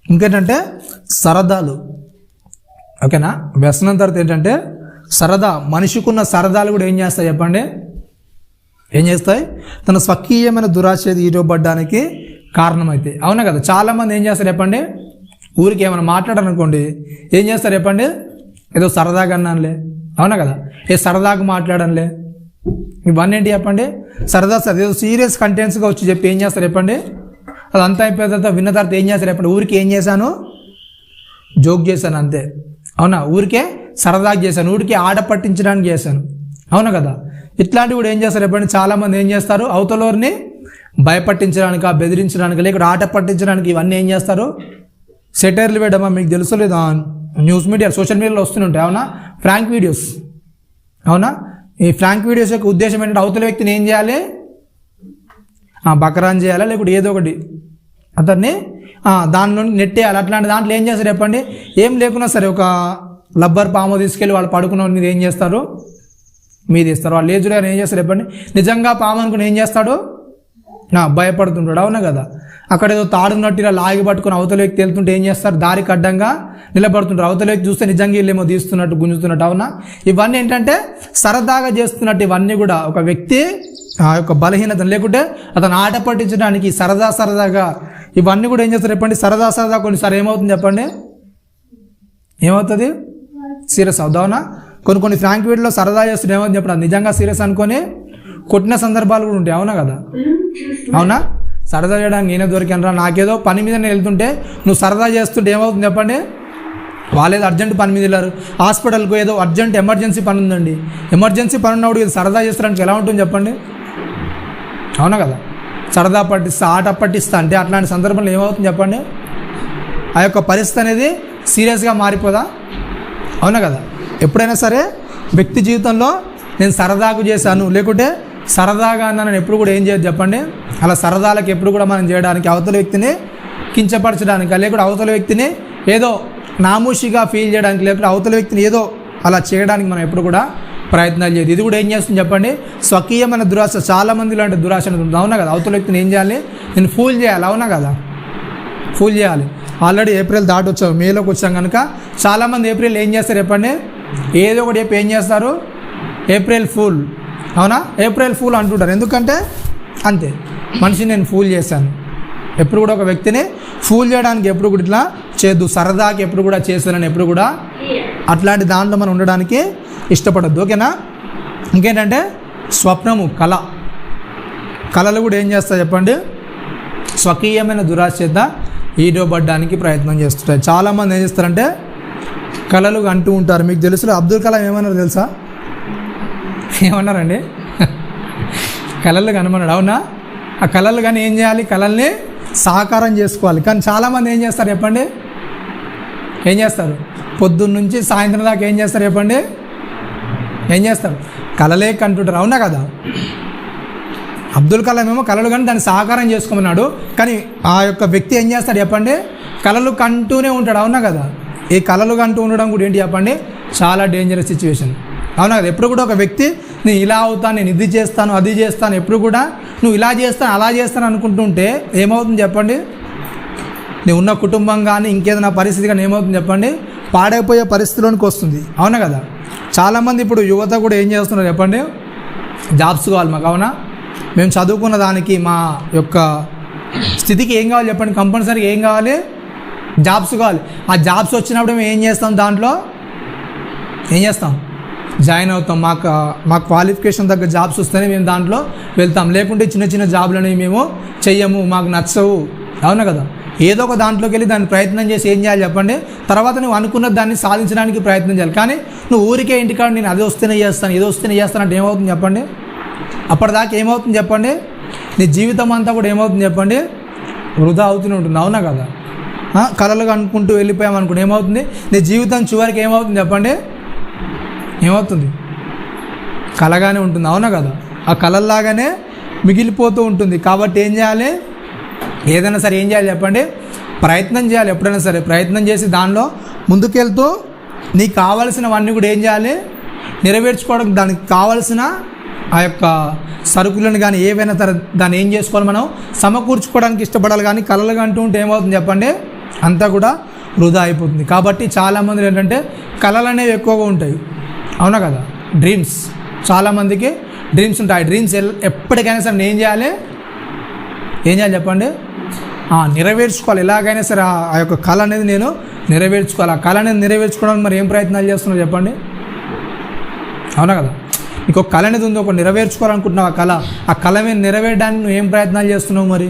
ఇంకేంటంటే సరదాలు, ఓకేనా. వ్యసనం తర్వాత ఏంటంటే సరదా. మనిషికున్న సరదాలు కూడా ఏం చేస్తాయి చెప్పండి, ఏం చేస్తాయి, తన స్వకీయమైన దురాశ ఈరోబడ్డానికి కారణమైతే, అవునా కదా. చాలామంది ఏం చేస్తారు చెప్పండి, ఊరికి ఏమైనా మాట్లాడాలనుకోండి ఏం చేస్తారు చెప్పండి, ఏదో సరదాగా అన్నానులే, అవునా కదా, సరదాగా మాట్లాడనులే, ఇవన్నీ ఏంటి చెప్పండి, సరదా ఏదో సీరియస్ కంటెంట్స్గా వచ్చి చెప్పి ఏం చేస్తారు చెప్పండి, అదంతా అయిపోయిన తర్వాత విన్న తర్వాత ఏం చేస్తారు చెప్పండి, ఊరికి ఏం చేశాను, జోక్ చేశాను అంతే, అవునా. ఊరికే సరదాగా చేశాను, ఊరికి ఆట పట్టించడానికి చేశాను, అవునా కదా. ఇట్లాంటివి కూడా ఏం చేస్తారు చెప్పండి, చాలామంది ఏం చేస్తారు, అవతలవారిని భయపట్టించడానికి, బెదిరించడానికి, లేకపోతే ఆట పట్టించడానికి ఇవన్నీ ఏం చేస్తారు, సెటైర్లు వేయడమా. మీకు తెలుసు లేదా, న్యూస్ మీడియా సోషల్ మీడియాలో వస్తుంటాయి, అవునా, ఫ్రాంక్ వీడియోస్, అవునా. ఈ ఫ్రాంక్ వీడియోస్ యొక్క ఉద్దేశం ఏంటంటే అవతల వ్యక్తిని ఏం చేయాలి, బకరాన్ చేయాలా, లేకపోతే ఏదో ఒకటి అతన్ని దానిలో నెట్టేయాలి. అట్లాంటి దాంట్లో ఏం చేస్తారు చెప్పండి, ఏం లేకున్నా సరే ఒక లబ్బర్ పాము తీసుకెళ్ళి వాళ్ళు పడుకున్న మీద ఏం చేస్తారు, మీద ఇస్తారు. వాళ్ళు లేజుగా ఏం చేస్తారు చెప్పండి, నిజంగా పాము అనుకుని ఏం చేస్తాడు, భయపడుతుంటాడు, అవునా కదా. అక్కడ ఏదో తాడున్నట్టు ఇలా లాగి పట్టుకుని అవతల వ్యక్తి వెళ్తుంటే ఏం చేస్తారు, దారికి అడ్డంగా నిలబడుతుంటారు. అవతల వ్యక్తి చూస్తే నిజంగా వీళ్ళేమో తీస్తున్నట్టు, గుంజుతున్నట్టు, అవునా. ఇవన్నీ ఏంటంటే సరదాగా చేస్తున్నట్టు, ఇవన్నీ కూడా ఒక వ్యక్తి ఆ యొక్క బలహీనత, లేకుంటే అతను ఆట పట్టించడానికి సరదాగా ఇవన్నీ కూడా ఏం చేస్తారు చెప్పండి, సరదా కొన్నిసారి ఏమవుతుంది చెప్పండి, ఏమవుతుంది, సీరియస్ అవుదావునా. కొన్ని ఫ్రాంక్ వీడియోలో సరదా చేస్తుంటే ఏమవుతుంది చెప్పండి, నిజంగా సీరియస్ అనుకొని కొట్టిన సందర్భాలు కూడా ఉంటాయి, అవునా కదా. అవునా, సరదా చేయడానికి నేనే దొరికాను రా, నాకేదో పని మీద నేను వెళ్తుంటే నువ్వు సరదా చేస్తుంటే ఏమవుతుంది చెప్పండి, వాళ్ళేదో అర్జెంట్ పని మీద వెళ్ళారు, హాస్పిటల్కు ఏదో అర్జెంట్ ఎమర్జెన్సీ పని ఉందండి, ఎమర్జెన్సీ పని ఉన్నప్పుడు ఇది సరదా చేస్తానికి ఎలా ఉంటుంది చెప్పండి, అవునా కదా. సరదా పట్టిస్తా, ఆట పట్టిస్తా అంటే అట్లాంటి సందర్భంలో ఏమవుతుంది చెప్పండి, ఆ యొక్క పరిస్థితి అనేది సీరియస్గా మారిపోదా, అవునా కదా. ఎప్పుడైనా సరే వ్యక్తి జీవితంలో నేను సరదాకు చేశాను, లేకుంటే సరదాగా అన్నాను ఎప్పుడు కూడా ఏం చేయదు చెప్పండి, అలా సరదాలకు ఎప్పుడు కూడా మనం చేయడానికి, అవతల వ్యక్తిని కించపరచడానికి, లేకుంటే అవతల వ్యక్తిని ఏదో నామూషిగా ఫీల్ చేయడానికి, లేకుంటే అవతల వ్యక్తిని ఏదో అలా చేయడానికి మనం ఎప్పుడు కూడా ప్రయత్నాలు చేయదు. ఇది కూడా ఏం చేస్తుంది చెప్పండి, స్వకీయమైన దురాశ. చాలామంది ఇలాంటి దురాశ ఉంటుంది, అవునా కదా. అవతల వ్యక్తిని ఏం చేయాలి, నేను ఫూల్ చేయాలి, అవునా కదా, ఫూల్ చేయాలి. ఆల్రెడీ ఏప్రిల్ దాటి వచ్చాం, మేలోకి వచ్చాం కనుక చాలామంది ఏప్రిల్ ఏం చేస్తారు చెప్పండి, ఏదో ఒకటి చెప్పి ఏం చేస్తారు, ఏప్రిల్ ఫూల్, అవునా, ఏప్రిల్ ఫూల్ అంటుంటారు. ఎందుకంటే అంతే, మనిషిని నేను ఫూల్ చేశాను. ఎప్పుడు కూడా ఒక వ్యక్తిని ఫూల్ చేయడానికి ఎప్పుడు కూడా ఇట్లా చేయొద్దు, సరదాకి ఎప్పుడు కూడా చేస్తానని ఎప్పుడు కూడా అట్లాంటి దాంట్లో మనం ఉండడానికి ఇష్టపడద్దు, ఓకేనా. ఇంకేంటంటే స్వప్నము, కళలు కూడా ఏం చేస్తాయి చెప్పండి, స్వకీయమైన దురాశ చేత ఈడోబడ్డానికి ప్రయత్నం చేస్తుంటారు. చాలామంది ఏం చేస్తారంటే కళలు అంటూ ఉంటారు. మీకు తెలుసు అబ్దుల్ కలాం ఏమన్నారు తెలుసా, ఏమన్నారండి, కళలు కనమన్నాడు, అవునా. ఆ కళలు కానీ ఏం చేయాలి, కళల్ని సాకారం చేసుకోవాలి. కానీ చాలామంది ఏం చేస్తారు చెప్పండి, ఏం చేస్తారు, పొద్దున్న నుంచి సాయంత్రం దాకా ఏం చేస్తారు చెప్పండి, ఏం చేస్తారు, కళలే కంటుంటారు, అవునా కదా. అబ్దుల్ కలాం ఏమో కళలు కానీ దాన్ని సాకారం చేసుకోమన్నాడు, కానీ ఆ యొక్క వ్యక్తి ఏం చేస్తాడు చెప్పండి, కళలు కంటూనే ఉంటాడు, అవునా కదా. ఈ కళలు కంటూ ఉండడం కూడా ఏంటి చెప్పండి, చాలా డేంజరస్ సిచ్యువేషన్, అవునా కదా. ఎప్పుడు కూడా ఒక వ్యక్తి నేను ఇలా అవుతాను, నేను ఇది చేస్తాను, అది చేస్తాను, ఎప్పుడు కూడా నువ్వు ఇలా చేస్తాను, అలా చేస్తాను అనుకుంటుంటే ఏమవుతుంది చెప్పండి, నువ్వు ఉన్న కుటుంబం కానీ ఇంకేదైనా పరిస్థితి కానీ ఏమవుతుంది చెప్పండి, పాడైపోయే పరిస్థితిలోనికి వస్తుంది, అవునా కదా. చాలామంది ఇప్పుడు యువత కూడా ఏం చేస్తున్నారు చెప్పండి, జాబ్స్ కావాలి మాకు, అవునా? మేము చదువుకున్న దానికి మా యొక్క స్థితికి ఏం కావాలి చెప్పండి? కంపల్సరీగా ఏం కావాలి? జాబ్స్ కావాలి. ఆ జాబ్స్ వచ్చినప్పుడు మేము ఏం చేస్తాం? దాంట్లో ఏం చేస్తాం? జాయిన్ అవుతాం. మా క్వాలిఫికేషన్ తగ్గ జాబ్స్ వస్తేనే మేము దాంట్లో వెళ్తాం, లేకుంటే చిన్న చిన్న జాబ్లు అనేవి మేము చెయ్యము, మాకు నచ్చవు, అవునా కదా? ఏదో ఒక దాంట్లోకి వెళ్ళి దాన్ని ప్రయత్నం చేసి ఏం చేయాలి చెప్పండి? తర్వాత నువ్వు అనుకున్న దాన్ని సాధించడానికి ప్రయత్నం చేయాలి. కానీ నువ్వు ఊరికే ఇంటికాడ నేను అది వస్తేనే చేస్తాను, ఇది వస్తేనే చేస్తాను అంటే ఏమవుతుంది చెప్పండి? అప్పటిదాకా ఏమవుతుంది చెప్పండి? నీ జీవితం అంతా కూడా ఏమవుతుంది చెప్పండి? వృధా అవుతూనే ఉంటుంది, అవునా కదా? కళలు అనుకుంటూ వెళ్ళిపోయామనుకుంటే ఏమవుతుంది? నీ జీవితం చివరికి ఏమవుతుంది చెప్పండి? ఏమవుతుంది? కళగానే ఉంటుంది, అవునా కదా? ఆ కళల్లాగానే మిగిలిపోతూ ఉంటుంది. కాబట్టి ఏం చేయాలి? ఏదైనా సరే ఏం చేయాలి చెప్పండి? ప్రయత్నం చేయాలి. ఎప్పుడైనా సరే ప్రయత్నం చేసి దానిలో ముందుకెళ్తూ నీకు కావాల్సినవన్నీ కూడా ఏం చేయాలి? నెరవేర్చుకోవడం. దానికి కావాల్సిన ఆ యొక్క సరుకులను కానీ ఏవైనా సరే దాన్ని ఏం చేసుకోవాలి? మనం సమకూర్చుకోవడానికి ఇష్టపడాలి. కానీ కళలు అంటూ ఉంటే ఏమవుతుంది చెప్పండి? అంతా కూడా వృధా అయిపోతుంది. కాబట్టి చాలామంది ఏంటంటే కళలు అనేవి ఎక్కువగా ఉంటాయి, అవునా కదా? డ్రీమ్స్, చాలామందికి డ్రీమ్స్ ఉంటాయి. డ్రీమ్స్ ఎప్పటికైనా సరే నేను ఏం చేయాలి చెప్పండి? నెరవేర్చుకోవాలి. ఎలాగైనా సరే ఆ యొక్క కళ అనేది నేను నెరవేర్చుకోవాలి. ఆ కళ అనేది నెరవేర్చుకోవడానికి మరి ఏం ప్రయత్నాలు చేస్తున్నారు చెప్పండి? అవునా కదా? నీకు ఒక కళ అనేది ఉంది, ఒక నెరవేర్చుకోవాలనుకుంటున్నావు. ఆ కళ మీద నెరవేరడానికి నువ్వు ఏం ప్రయత్నాలు చేస్తున్నావు మరి?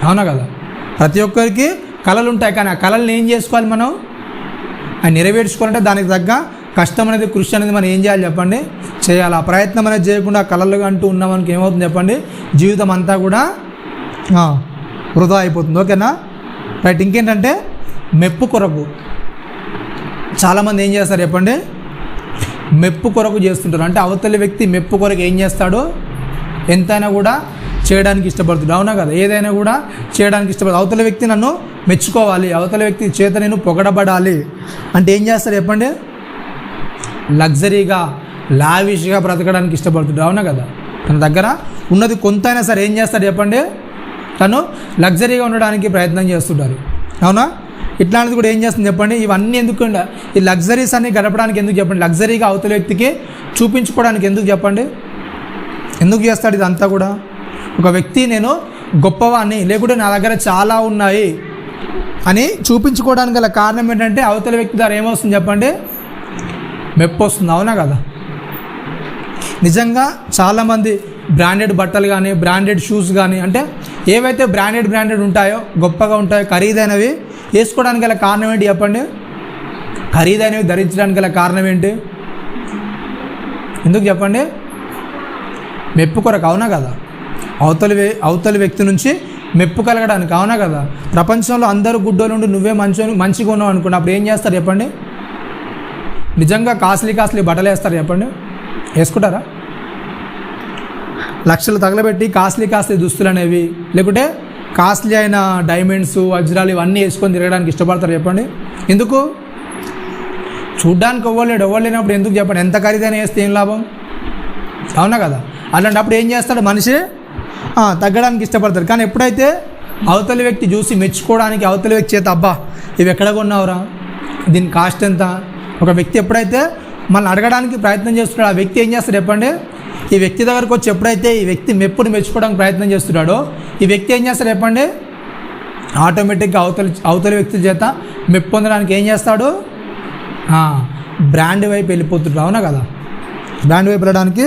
అవునా కదా? ప్రతి ఒక్కరికి కళలు ఉంటాయి, కానీ ఆ కళలను ఏం చేసుకోవాలి మనం? అది నెరవేర్చుకోవాలంటే దానికి తగ్గ కష్టం అనేది, కృషి అనేది మనం ఏం చేయాలి చెప్పండి? చేయాలి. ఆ ప్రయత్నం అనేది చేయకుండా కళలు అంటూ ఉన్నామనికి ఏమవుతుంది చెప్పండి? జీవితం అంతా కూడా వృధా అయిపోతుంది. ఓకేనా? రైట్. ఇంకేంటంటే మెప్పు కొరకు చాలామంది ఏం చేస్తారు చెప్పండి? మెప్పు కొరకు చేస్తుంటారు. అంటే అవతలి వ్యక్తి మెప్పు కొరకు ఏం చేస్తాడో ఎంతైనా కూడా చేయడానికి ఇష్టపడుతుంది, అవునా కదా? ఏదైనా కూడా చేయడానికి ఇష్టపడుతుంది. అవతల వ్యక్తి నన్ను మెచ్చుకోవాలి, అవతల వ్యక్తి చేత నేను పొగడబడాలి అంటే ఏం చేస్తారు చెప్పండి? లగ్జరీగా, లావిష్గా బ్రతకడానికి ఇష్టపడుతుంది, అవునా కదా? తన దగ్గర ఉన్నది కొంతైనా సరే ఏం చేస్తాడు చెప్పండి? తను లగ్జరీగా ఉండడానికి ప్రయత్నం చేస్తుంటారు, అవునా? ఇట్లాంటిది కూడా ఏం చేస్తుంది చెప్పండి? ఇవన్నీ ఎందుకు? ఈ లగ్జరీస్ అన్ని గడపడానికి ఎందుకు చెప్పండి? లగ్జరీగా అవతల వ్యక్తికి చూపించుకోవడానికి ఎందుకు చెప్పండి? ఎందుకు చేస్తాడు ఇదంతా కూడా? ఒక వ్యక్తి నేను గొప్పవాడిని, లేకుంటే నా దగ్గర చాలా ఉన్నాయి అని చూపించుకోవడానికి గల కారణం ఏంటంటే అవతల వ్యక్తి ద్వారా ఏమొస్తుంది చెప్పండి? మెప్పు వస్తుంది, అవునా కదా? నిజంగా చాలామంది బ్రాండెడ్ బట్టలు కానీ, బ్రాండెడ్ షూస్ కానీ, అంటే ఏవైతే బ్రాండెడ్ ఉంటాయో, గొప్పగా ఉంటాయో, ఖరీదైనవి వేసుకోవడానికి గల కారణం ఏంటి చెప్పండి? ఖరీదైనవి ధరించడానికి గల కారణం ఏంటి? ఎందుకు చెప్పండి? మెప్పు కొరకు, అవునా కదా? అవతలి వ్యక్తి నుంచి మెప్పు కలగడానికి, అవునా కదా? ప్రపంచంలో అందరూ గుడ్డోలు ఉండి నువ్వే మంచిగా ఉన్నావు అనుకున్నప్పుడు ఏం చేస్తారు చెప్పండి? నిజంగా కాస్ట్లీ బట్టలు వేస్తారు చెప్పండి? వేసుకుంటారా? లక్షలు తగలబెట్టి కాస్ట్లీ దుస్తులు అనేవి, లేకుంటే కాస్ట్లీ అయిన డైమండ్స్, వజ్రాలు ఇవన్నీ వేసుకొని తిరగడానికి ఇష్టపడతారు చెప్పండి? ఎందుకు? చూడ్డానికి ఎవరు లేనప్పుడు ఎందుకు చెప్పండి? ఎంత ఖరీదైన వేస్తే ఏం లాభం, అవునా కదా? అలాంటప్పుడు ఏం చేస్తాడు మనిషి? తగ్గడానికి ఇష్టపడతారు. కానీ ఎప్పుడైతే అవతలి వ్యక్తి చూసి మెచ్చుకోవడానికి, అవతలి వ్యక్తి చేత అబ్బా ఇవి ఎక్కడ కొన్నావురా, దీని కాస్ట్ ఎంత, ఒక వ్యక్తి ఎప్పుడైతే మనల్ని అడగడానికి ప్రయత్నం చేస్తున్నాడో ఆ వ్యక్తి ఏం చేస్తాడు చెప్పండి? ఈ వ్యక్తి దగ్గరకు వచ్చి ఎప్పుడైతే ఈ వ్యక్తి మెప్పుని మెచ్చుకోవడానికి ప్రయత్నం చేస్తున్నాడో ఈ వ్యక్తి ఏం చేస్తాడు చెప్పండి? ఆటోమేటిక్గా అవతలి వ్యక్తి చేత మెప్పు పొందడానికి ఏం చేస్తాడు? బ్రాండ్ వైపు వెళ్ళిపోతుంటాడు, అవునా కదా? బ్రాండ్ వైపు వెళ్ళడానికి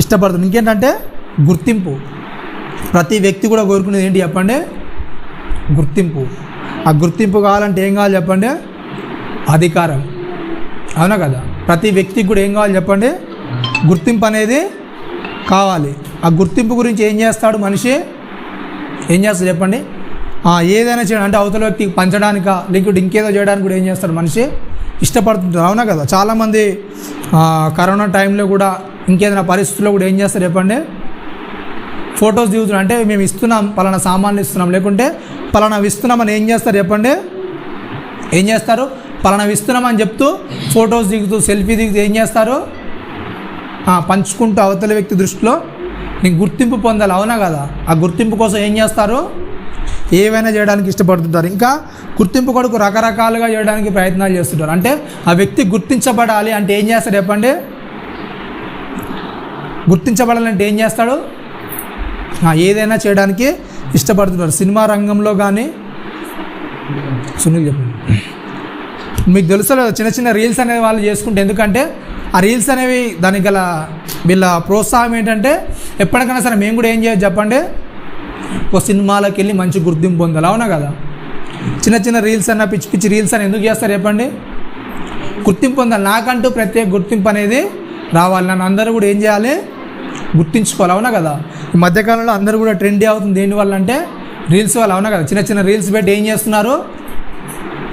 ఇష్టపడుతుంది. ఇంకేంటంటే గుర్తింపు. ప్రతి వ్యక్తి కూడా కోరుకునేది ఏంటి చెప్పండి? గుర్తింపు. ఆ గుర్తింపు కావాలంటే ఏం కావాలి చెప్పండి? అధికారం, అవునా కదా? ప్రతి వ్యక్తికి కూడా ఏం కావాలి చెప్పండి? గుర్తింపు అనేది కావాలి. ఆ గుర్తింపు గురించి ఏం చేస్తాడు మనిషి? ఏం చేస్తాడు చెప్పండి? ఏదైనా చేయడం, అంటే అవతల వ్యక్తికి పంచడానికా, లేకుంటే ఇంకేదో చేయడానికి కూడా ఏం చేస్తాడు మనిషి? ఇష్టపడుతుంటారు, అవునా కదా? చాలామంది కరోనా టైంలో కూడా ఇంకేదైనా పరిస్థితుల్లో కూడా ఏం చేస్తారు చెప్పండి? ఫొటోస్ దిగుతున్నాం, అంటే మేము ఇస్తున్నాం, పలానా సామాన్లు ఇస్తున్నాం, లేకుంటే పలానా ఇస్తున్నామని ఏం చేస్తారు చెప్పండి? ఏం చేస్తారు? పలానా ఇస్తున్నామని చెప్తూ ఫొటోస్ దిగుతూ, సెల్ఫీ దిగుతూ ఏం చేస్తారు? పంచుకుంటూ అవతల వ్యక్తి దృష్టిలో నీకు గుర్తింపు పొందాలి, అవునా కదా? ఆ గుర్తింపు కోసం ఏం చేస్తారు? ఏవైనా చేయడానికి ఇష్టపడుతుంటారు. ఇంకా గుర్తింపు కొరకు రకరకాలుగా చేయడానికి ప్రయత్నాలు చేస్తుంటారు. అంటే ఆ వ్యక్తి గుర్తించబడాలి అంటే ఏం చేస్తారు చెప్పండి? గుర్తించబడాలంటే ఏం చేస్తాడు? ఏదైనా చేయడానికి ఇష్టపడుతున్నారు. సినిమా రంగంలో కానీ సునీల్ చెప్పండి. మీకు తెలుసు చిన్న చిన్న రీల్స్ అనేవి వాళ్ళు చేసుకుంటే, ఎందుకంటే ఆ రీల్స్ అనేవి దానికి గల వీళ్ళ ప్రోత్సాహం ఏంటంటే ఎప్పటికైనా సరే మేము కూడా ఏం చేయొచ్చు చెప్పండి, ఒక సినిమాలకు వెళ్ళి మంచి గుర్తింపు పొందాలి. అవునా కదా? చిన్న చిన్న రీల్స్ అన్న పిచ్చి పిచ్చి రీల్స్ అని ఎందుకు చేస్తారు చెప్పండి? గుర్తింపు పొందాలి. నాకంటూ ప్రత్యేక గుర్తింపు అనేది రావాలి. నన్ను అందరూ కూడా ఏం చేయాలి? గుర్తించుకోవాలి. అవునా కదా? ఈ మధ్యకాలంలో అందరూ కూడా ట్రెండీ అవుతుంది దేనివల్ల అంటే రీల్స్ వల్ల. అవునా కదా? చిన్న చిన్న రీల్స్ పెట్టి ఏం చేస్తున్నారు?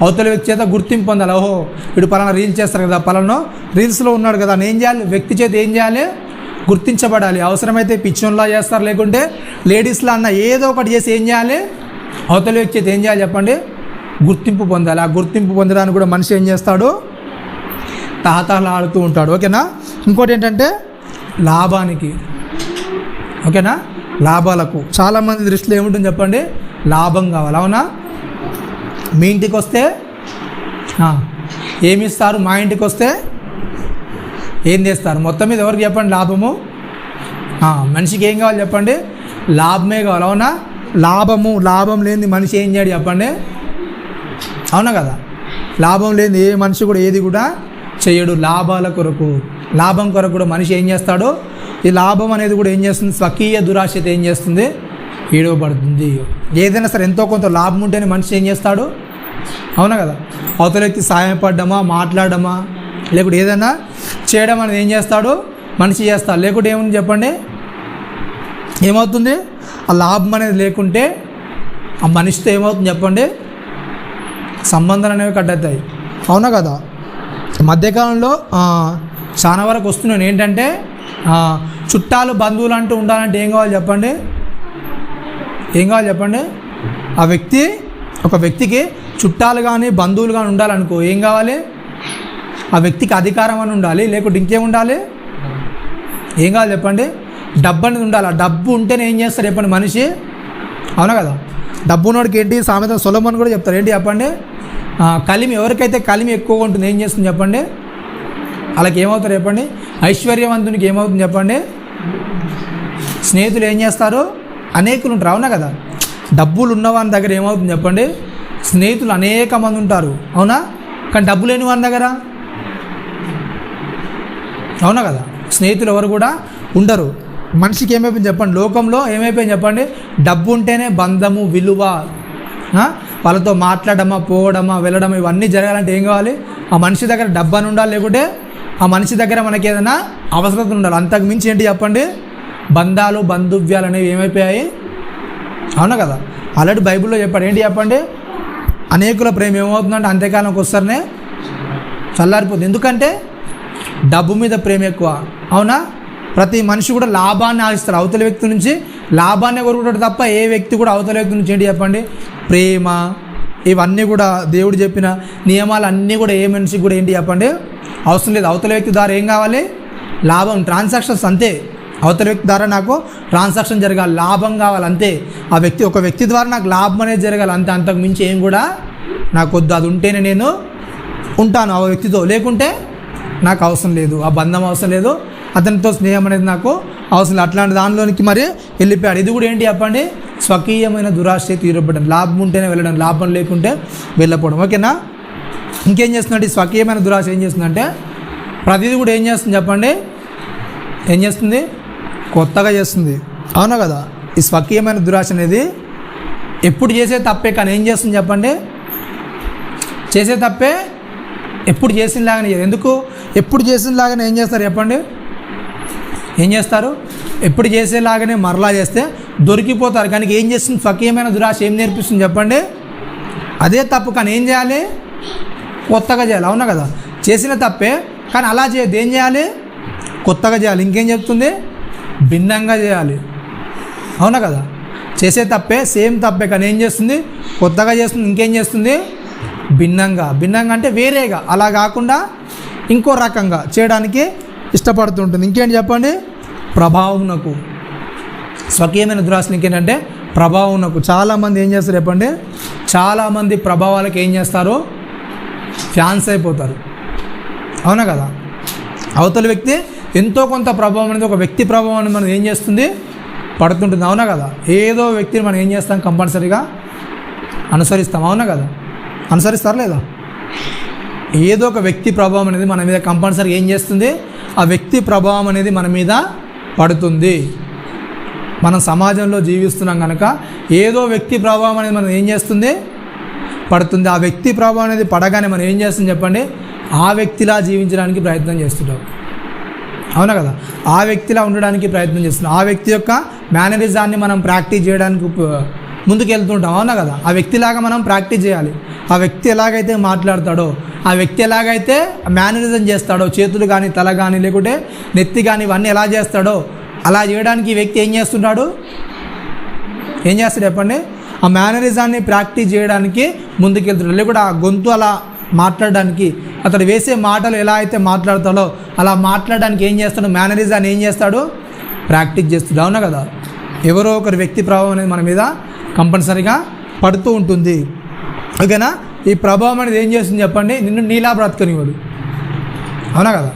అవతల వ్యక్తి చేత గుర్తింపు పొందాలి. ఓహో వీడు పలానా రీల్స్ చేస్తారు కదా, పలానా రీల్స్లో ఉన్నాడు కదా అని ఏం చేయాలి? వ్యక్తి చేత ఏం చేయాలి? గుర్తించబడాలి. అవసరమైతే పిచ్చోన్లా చేస్తారు, లేకుంటే లేడీస్లా అన్న ఏదో ఒకటి చేసి ఏం చేయాలి? అవతల వ్యక్తి చేత ఏం చేయాలి చెప్పండి? గుర్తింపు పొందాలి. ఆ గుర్తింపు పొందడానికి కూడా మనిషి ఏం చేస్తాడు? తహతహలాడుతూ ఉంటాడు. ఓకేనా? ఇంకోటి ఏంటంటే లాభానికి. ఓకేనా? లాభాలకు చాలామంది దృష్టిలో ఏముంటుంది చెప్పండి? లాభం కావాలి. అవునా? మీ ఇంటికి వస్తే ఏమి ఇస్తారు? మా ఇంటికి వస్తే ఏం చేస్తారు? మొత్తం మీద ఎవరికి చెప్పండి లాభము? మనిషికి ఏం కావాలి చెప్పండి? లాభమే కావాలి. అవునా? లాభం లేని మనిషి ఏం చేయడు చెప్పండి? అవునా కదా? లాభం లేని ఏ మనిషి కూడా ఏది కూడా చేయడు. లాభాల కొరకు, లాభం కొరకు కూడా మనిషి ఏం చేస్తాడు? ఈ లాభం అనేది కూడా ఏం చేస్తుంది? స్వకీయ దురాశత ఏం చేస్తుంది? ఈడవబడుతుంది. ఏదైనా సరే ఎంతో కొంత లాభం ఉంటేనే మనిషి ఏం చేస్తాడు? అవునా కదా? అవతల వ్యక్తి సహాయపడ్డమా, మాట్లాడమా, లేకుంటే ఏదైనా చేయడం అనేది ఏం చేస్తాడు? మనిషి చేస్తాడు. లేకుంటే ఏముంది చెప్పండి? ఏమవుతుంది? ఆ లాభం అనేది లేకుంటే ఆ మనిషితో ఏమవుతుంది చెప్పండి? సంబంధాలు అనేవి కట్ అవుతాయి. అవునా కదా? మధ్యకాలంలో చాలా వరకు వస్తున్నాను ఏంటంటే చుట్టాలు బంధువులు అంటూ ఉండాలంటే ఏం కావాలి చెప్పండి? ఏం కావాలి చెప్పండి? ఒక వ్యక్తికి చుట్టాలు కానీ బంధువులు కానీ ఉండాలనుకో ఏం కావాలి? ఆ వ్యక్తికి అధికారం అని ఉండాలి, లేకుంటే ఇంకేం ఉండాలి? ఏం కావాలి చెప్పండి? డబ్బు అనేది ఉండాలి. ఆ డబ్బు ఉంటేనే ఏం చేస్తారు చెప్పండి మనిషి? అవునా కదా? డబ్బు ఉన్నోడికి ఏంటి సామెత సొలొమోన్ కూడా చెప్తారు ఏంటి చెప్పండి? కలిమి, ఎవరికైతే కలిమి ఎక్కువగా ఉంటుంది ఏం చేస్తుంది చెప్పండి? వాళ్ళకి ఏమవుతారు చెప్పండి? ఐశ్వర్యవంతునికి ఏమవుతుంది చెప్పండి? స్నేహితులు ఏం చేస్తారు? అనేకులు ఉంటారు. అవునా కదా? డబ్బులు ఉన్నవాని దగ్గర ఏమవుతుంది చెప్పండి? స్నేహితులు అనేక మంది ఉంటారు. అవునా? కానీ డబ్బు లేని వాని దగ్గర అవునా కదా? స్నేహితులు ఎవరు కూడా ఉండరు. మనిషికి ఏమైపోయింది చెప్పండి? లోకంలో ఏమైపోయింది చెప్పండి? డబ్బు ఉంటేనే బంధము, విలువ, వాళ్ళతో మాట్లాడమా, పోవడమా, వెళ్ళడమా ఇవన్నీ జరగాలంటే ఏం కావాలి? ఆ మనిషి దగ్గర డబ్బు అని ఉండాలి, లేకుంటే ఆ మనిషి దగ్గర మనకి ఏదైనా అవసరం ఉండాలి. అంతకు మించి ఏంటి చెప్పండి? బంధాలు, బంధువ్యాలు అనేవి ఏమైపోయాయి? అవునా కదా? ఆల్రెడీ బైబిల్లో చెప్పాడు ఏంటి చెప్పండి? అనేకుల ప్రేమ ఏమవుతుందంటే అంత్యకాలంకి వస్తారనే చల్లారిపోతుంది. ఎందుకంటే డబ్బు మీద ప్రేమ ఎక్కువ. అవునా? ప్రతి మనిషి కూడా లాభాన్ని ఆశిస్తారు. అవతల వ్యక్తి నుంచి లాభాన్ని కోరుకుంటాడు తప్ప ఏ వ్యక్తి కూడా అవతల వ్యక్తి నుంచి ఏంటి చెప్పండి? ప్రేమ, ఇవన్నీ కూడా దేవుడు చెప్పిన నియమాలు అన్నీ కూడా ఏ మనిషికి కూడా ఏంటి చెప్పండి? అవసరం లేదు. అవతల వ్యక్తి ద్వారా ఏం కావాలి? లాభం, ట్రాన్సాక్షన్స్ అంతే. అవతల వ్యక్తి ద్వారా నాకు ట్రాన్సాక్షన్ జరగాలి, లాభం కావాలి అంతే. ఒక వ్యక్తి ద్వారా నాకు లాభం అనేది జరగాలి అంతే. అంతకు మించి ఏం కూడా నాకు వద్దు. అది ఉంటేనే నేను ఉంటాను ఆ వ్యక్తితో, లేకుంటే నాకు అవసరం లేదు. ఆ బంధం అవసరం లేదు, అతనితో స్నేహం అనేది నాకు అవసరం లేదు. అట్లాంటి దానిలోనికి మరి వెళ్ళిపోయాడు. ఇది కూడా ఏంటి చెప్పండి? స్వకీయమైన దురాశ తీరబడడం. లాభం ఉంటేనే వెళ్ళడం, లాభం లేకుంటే వెళ్ళకపోవడం. ఓకేనా? ఇంకేం చేస్తుందంటే ఈ స్వకీయమైన దురాశ ఏం చేస్తుందంటే ప్రతిదీ కూడా ఏం చేస్తుంది చెప్పండి? ఏం చేస్తుంది? కొత్తగా చేస్తుంది. అవునా కదా? ఈ స్వకీయమైన దురాశ అనేది ఎప్పుడు చేసే తప్పే, కానీ ఏం చేస్తుంది చెప్పండి? చేసే తప్పే ఎప్పుడు చేసినలాగానే. ఎందుకు ఎప్పుడు చేసినలాగానే ఏం చేస్తారు చెప్పండి? ఏం చేస్తారు? ఎప్పుడు చేసేలాగానే మరలా చేస్తే దొరికిపోతారు. కానీ ఏం చేస్తుంది? స్వకీయమైన దురాశ ఏం నేర్పిస్తుంది చెప్పండి? అదే తప్పు, కానీ ఏం చేయాలి? కొత్తగా చేయాలి. అవునా కదా? చేసిన తప్పే కానీ అలా చేయద్దు. ఏం చేయాలి? కొత్తగా చేయాలి. ఇంకేం చెప్తుంది? భిన్నంగా చేయాలి. అవునా కదా? చేసే తప్పే, సేమ్ తప్పే, కానీ ఏం చేస్తుంది? కొత్తగా చేస్తుంది. ఇంకేం చేస్తుంది? భిన్నంగా అంటే వేరేగా, అలా కాకుండా ఇంకో రకంగా చేయడానికి ఇష్టపడుతుంటుంది. ఇంకేంటి చెప్పండి? ప్రభావమునకు. స్వకీయమైన దురాశలు ఇంకేంటంటే ప్రభావమునకు. చాలామంది ఏం చేస్తారు చెప్పండి? చాలామంది ప్రభావాలకు ఏం చేస్తారు? ఫ్యాన్స్ అయిపోతారు. అవునా కదా? అవతల వ్యక్తి ఎంతో కొంత ప్రభావం అనేది ఒక వ్యక్తి ప్రభావం అనేది మనం ఏం చేస్తుంది పడుతుంటుంది. అవునా కదా? ఏదో వ్యక్తిని మనం ఏం చేస్తాం కంపల్సరీగా అనుసరిస్తాం. అవునా కదా? అనుసరిస్తారా లేదా? ఏదో ఒక వ్యక్తి ప్రభావం అనేది మన మీద కంపల్సరీ ఏం చేస్తుంది, ఆ వ్యక్తి ప్రభావం అనేది మన మీద పడుతుంది. మనం సమాజంలో జీవిస్తున్నాం కనుక ఏదో వ్యక్తి ప్రభావం అనేది మనం ఏం చేస్తుంది పడుతుంది. ఆ వ్యక్తి ప్రభావం అనేది పడగానే మనం ఏం చేస్తుంది చెప్పండి, ఆ వ్యక్తిలా జీవించడానికి ప్రయత్నం చేస్తుంటాం. అవునా కదా? ఆ వ్యక్తిలా ఉండడానికి ప్రయత్నం చేస్తున్నాం. ఆ వ్యక్తి యొక్క మేనరిజాన్ని మనం ప్రాక్టీస్ చేయడానికి ముందుకు వెళ్తుంటాం. అవునా కదా? ఆ వ్యక్తిలాగా మనం ప్రాక్టీస్ చేయాలి. ఆ వ్యక్తి ఎలాగైతే మాట్లాడతాడో, ఆ వ్యక్తి ఎలాగైతే మేనరిజం చేస్తాడో, చేతులు కానీ తల కానీ లేకుంటే నెత్తి కానీ ఇవన్నీ ఎలా చేస్తాడో అలా చేయడానికి ఈ వ్యక్తి ఏం చేస్తున్నాడు చెప్పండి, ఆ మేనరిజాన్ని ప్రాక్టీస్ చేయడానికి ముందుకు వెళ్తున్నాడు. లేకుంటే ఆ గొంతు అలా మాట్లాడడానికి, అతడు వేసే మాటలు ఎలా అయితే మాట్లాడతాడో అలా మాట్లాడడానికి ఏం చేస్తాడు, మేనరిజాన్ని ఏం చేస్తాడు ప్రాక్టీస్ చేస్తాడు. అవునా కదా? ఎవరో ఒకరి వ్యక్తి ప్రభావం అనేది మన మీద కంపల్సరీగా పడుతూ ఉంటుంది. ఓకేనా? ఈ ప్రభావం అనేది ఏం చేస్తుంది చెప్పండి, నిన్ను నీలా బ్రతకనివ్వదు. అవునా కదా?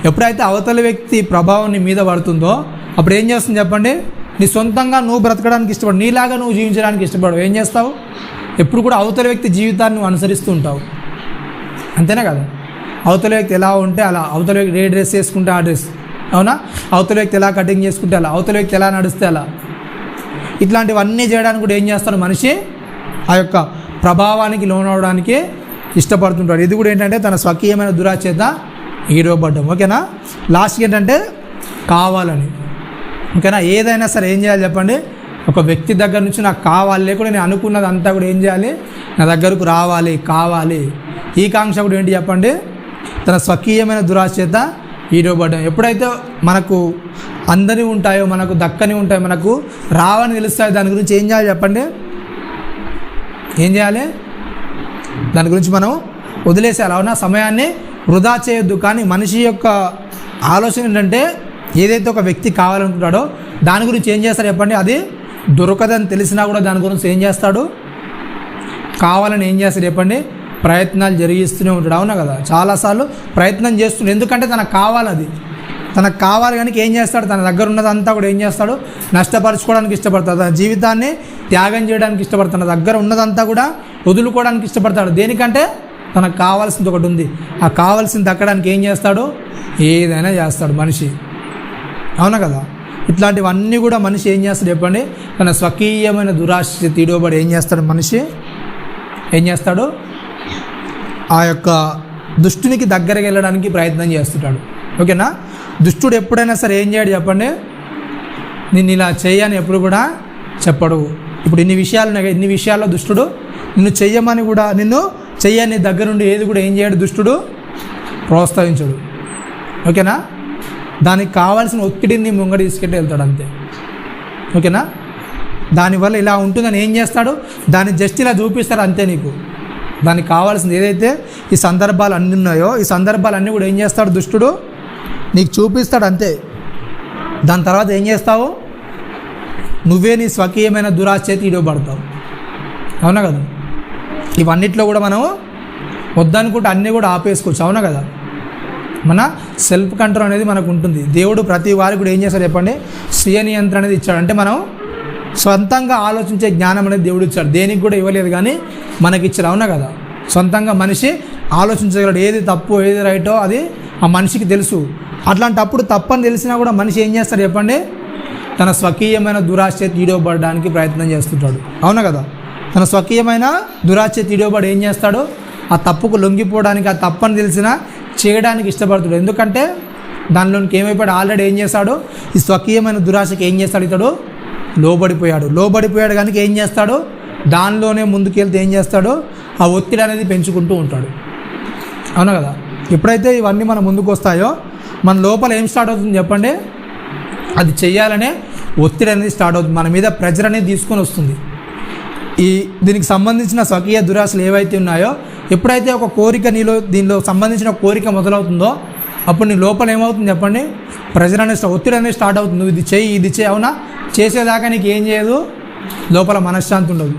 ఎప్పుడైతే అవతల వ్యక్తి ప్రభావం నీ మీద పడుతుందో అప్పుడు ఏం చేస్తుంది చెప్పండి, నీ సొంతంగా నువ్వు బ్రతకడానికి ఇష్టపడు, నీలాగా నువ్వు జీవించడానికి ఇష్టపడవు. ఏం చేస్తావు, ఎప్పుడు కూడా అవతల వ్యక్తి జీవితాన్ని నువ్వు అనుసరిస్తూ ఉంటావు. అంతేనా కదా? అవతల వ్యక్తి ఎలా ఉంటే అలా, అవతల వ్యక్తి ఏ డ్రెస్ వేసుకుంటే ఆ డ్రెస్, అవునా? అవతల వ్యక్తి ఎలా కటింగ్ చేసుకుంటే అలా, అవతల వ్యక్తి ఎలా నడిస్తే అలా, ఇట్లాంటివన్నీ చేయడానికి కూడా ఏం చేస్తాడు మనిషి, ఆ యొక్క ప్రభావానికి లోనవడానికి ఇష్టపడుతుంటాడు. ఇది కూడా ఏంటంటే తన స్వకీయమైన దురాచేత ఈరోబడ్డం. ఓకేనా? లాస్ట్కి ఏంటంటే కావాలని. ఓకేనా? ఏదైనా సరే ఏం చేయాలి చెప్పండి, ఒక వ్యక్తి దగ్గర నుంచి నాకు కావాలి, లేకుండా నేను అనుకున్నది అంతా కూడా ఏం చేయాలి, నా దగ్గరకు రావాలి, కావాలి. ఈ కాంక్ష కూడా ఏంటి చెప్పండి, తన స్వకీయమైన దురాచేత ఈరోబడ్డం. ఎప్పుడైతే మనకు అందని ఉంటాయో, మనకు దక్కని ఉంటాయో, మనకు రావని తెలుస్తాయో, దాని గురించి ఏం చేయాలి చెప్పండి, ఏం చేయాలి, దాని గురించి మనం వదిలేసేయాలి. అవునా? సమయాన్ని వృధా చేయొద్దు. కానీ మనిషి యొక్క ఆలోచన ఏంటంటే ఏదైతే ఒక వ్యక్తి కావాలనుకుంటాడో దాని గురించి ఏం చేస్తాడు చెప్పండి, అది దొరకదని తెలిసినా కూడా దాని గురించి ఏం చేస్తాడు, కావాలని ఏం చేస్తాడు చెప్పండి, ప్రయత్నాలు జరిగిస్తూనే ఉంటాడు. అవునా కదా? చాలాసార్లు ప్రయత్నం చేస్తున్నాడు, ఎందుకంటే తనకు కావాలి, అది తనకు కావాలి. కనుక ఏం చేస్తాడు, తన దగ్గర ఉన్నదంతా కూడా ఏం చేస్తాడు, నష్టపరచుకోవడానికి ఇష్టపడతాడు, తన జీవితాన్ని త్యాగం చేయడానికి ఇష్టపడతాడు, తన దగ్గర ఉన్నదంతా కూడా వదులుకోవడానికి ఇష్టపడతాడు. దేనికంటే తనకు కావాల్సింది ఒకటి ఉంది, ఆ కావాల్సింది దక్కడానికి ఏం చేస్తాడు, ఏదైనా చేస్తాడు మనిషి. అవునా కదా? ఇట్లాంటివన్నీ కూడా మనిషి ఏం చేస్తాడు చెప్పండి, తన స్వకీయమైన దురాశ తీడోబడి ఏం చేస్తాడు మనిషి, ఏం చేస్తాడు, ఆ యొక్క దుష్టునికి దగ్గరికి వెళ్ళడానికి ప్రయత్నం చేస్తుంటాడు. ఓకేనా? దుష్టుడు ఎప్పుడైనా సరే ఏం చేయడు చెప్పండి, నిన్ను ఇలా చేయని ఎప్పుడు కూడా చెప్పడు. ఇప్పుడు ఇన్ని విషయాలు ఉన్నాయి, ఇన్ని విషయాల్లో దుష్టుడు నిన్ను చెయ్యమని కూడా, నిన్ను చెయ్యని దగ్గర నుండి ఏది కూడా ఏం చేయడు దుష్టుడు, ప్రోత్సహించడు. ఓకేనా? దానికి కావాల్సిన ఒత్తిడిని ముంగడి తీసుకెళ్ళి వెళ్తాడు అంతే. ఓకేనా? దానివల్ల ఇలా ఉంటుందని ఏం చేస్తాడు, దాన్ని జస్ట్ ఇలా చూపిస్తాడు అంతే. నీకు దానికి కావాల్సింది ఏదైతే ఈ సందర్భాలు అన్నీ ఉన్నాయో, ఈ సందర్భాలన్నీ కూడా ఏం చేస్తాడు దుష్టుడు, నీకు చూపిస్తాడు అంతే. దాని తర్వాత ఏం చేస్తావు, నువ్వే నీ స్వకీయమైన దురాశ చేతి ఇడవబడతావు. అవునా కదా? ఇవన్నిట్లో కూడా మనం వద్దనుకుంటే అన్నీ కూడా ఆపేసుకోవచ్చు. అవునా కదా? మన సెల్ఫ్ కంట్రోల్ అనేది మనకు ఉంటుంది. దేవుడు ప్రతి వారికి కూడా ఏం చేస్తాడు చెప్పండి, స్వీయ నియంత్రణ అనేది ఇచ్చాడు. అంటే మనం సొంతంగా ఆలోచించే జ్ఞానం అనేది దేవుడు ఇచ్చాడు. దేనికి కూడా ఇవ్వలేదు కానీ మనకి ఇచ్చాడు. అవునా కదా? సొంతంగా మనిషి ఆలోచించగలడు, ఏది తప్పు ఏది రైటో అది ఆ మనిషికి తెలుసు. అట్లాంటప్పుడు తప్పని తెలిసినా కూడా మనిషి ఏం చేస్తాడు చెప్పండి, తన స్వకీయమైన దురాశ తీడవబడడానికి ప్రయత్నం చేస్తుంటాడు. అవునా కదా? తన స్వకీయమైన దురాశ తీడవబడి ఏం చేస్తాడు, ఆ తప్పుకు లొంగిపోవడానికి, ఆ తప్పని తెలిసినా చేయడానికి ఇష్టపడుతాడు. ఎందుకంటే దానిలోనికి ఏమైపోయాడు, ఆల్రెడీ ఏం చేస్తాడు, ఈ స్వకీయమైన దురాశకి ఏం చేస్తాడు, ఇతడు లోబడిపోయాడు కనుక ఏం చేస్తాడు, దానిలోనే ముందుకెళ్తే ఏం చేస్తాడు, ఆ ఒత్తిడి అనేది పెంచుకుంటూ ఉంటాడు. అవునా కదా? ఎప్పుడైతే ఇవన్నీ మన ముందుకు వస్తాయో మన లోపల ఏం స్టార్ట్ అవుతుంది చెప్పండి, అది చెయ్యాలనే ఒత్తిడి అనేది స్టార్ట్ అవుతుంది, మన మీద ప్రెజర్ అనేది తీసుకొని వస్తుంది. దీనికి సంబంధించిన స్వకీయ దురాశలు ఏవైతే ఉన్నాయో, ఎప్పుడైతే ఒక కోరిక దీనిలో సంబంధించిన కోరిక మొదలవుతుందో అప్పుడు నీ లోపల ఏమవుతుంది చెప్పండి, ప్రెజర్ అనేది ఒత్తిడి అనేది స్టార్ట్ అవుతుంది. నువ్వు ఇది చేయి. అవునా? చేసేదాకా నీకు ఏం చేయదు, లోపల మనశ్శాంతి ఉండదు,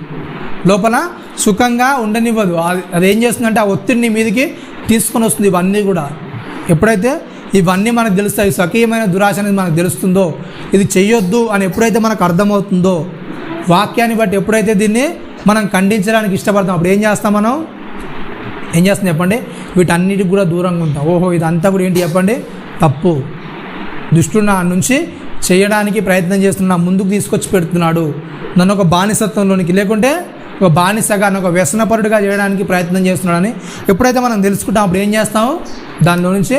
లోపల సుఖంగా ఉండనివ్వదు. అదేం చేస్తుందంటే ఆ ఒత్తిడిని మీదకి తీసుకొని వస్తుంది. ఇవన్నీ కూడా ఎప్పుడైతే ఇవన్నీ మనకు తెలుస్తాయి. స్వకీయమైన దురాశ అనేది మనకు తెలుస్తుందో, ఇది చెయ్యొద్దు అని ఎప్పుడైతే మనకు అర్థమవుతుందో, వాక్యాన్ని బట్టి ఎప్పుడైతే దీన్ని మనం ఖండించడానికి ఇష్టపడతాం, అప్పుడు ఏం చేస్తాం? మనం ఏం చేస్తాం చెప్పండి? వీటన్నిటికి కూడా దూరంగా ఉంటాం. ఓహో, ఇదంతా కూడా ఏంటి చెప్పండి? తప్పు. దుష్టుడు నా నుంచి చేయడానికి ప్రయత్నం చేస్తున్నా, ముందుకు తీసుకొచ్చి పెడుతున్నాడు, నన్ను ఒక బానిసత్వంలోనికి, లేకుంటే ఒక బానిసగా, ఒక వ్యసనపరుడుగా చేయడానికి ప్రయత్నం చేస్తున్నాడని ఎప్పుడైతే మనం తెలుసుకుంటాం, అప్పుడు ఏం చేస్తాము? దానిలో నుంచి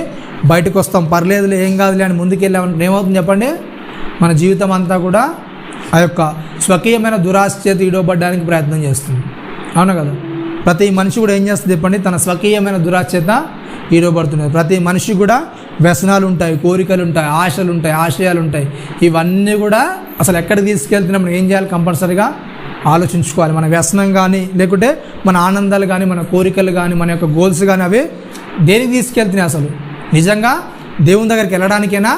బయటకు వస్తాం. పర్లేదులే, ఏం కాదులే అని ముందుకు వెళ్ళామంటే ఏమవుతుంది చెప్పండి? మన జీవితం అంతా కూడా ఆ యొక్క స్వకీయమైన దురాశ చేత ఈడవబడడానికి ప్రయత్నం చేస్తుంది. అవునా కదా? ప్రతి మనిషి కూడా ఏం చేస్తుంది చెప్పండి? తన స్వకీయమైన దురాశ చేత ఈడవబడుతున్నారు. ప్రతి మనిషి కూడా వ్యసనాలు ఉంటాయి, కోరికలు ఉంటాయి, ఆశలు ఉంటాయి, ఆశయాలు ఉంటాయి. ఇవన్నీ కూడా అసలు ఎక్కడికి తీసుకెళ్తున్నా మనం ఏం చేయాలి? కంపల్సరీగా ఆలోచించుకోవాలి. మన వ్యసనం కానీ, లేకుంటే మన ఆనందాలు కానీ, మన కోరికలు కానీ, మన యొక్క గోల్స్ కానీ, అవి దేనికి తీసుకెళ్తున్నాయి? అసలు నిజంగా దేవుని దగ్గరికి వెళ్ళడానికైనా,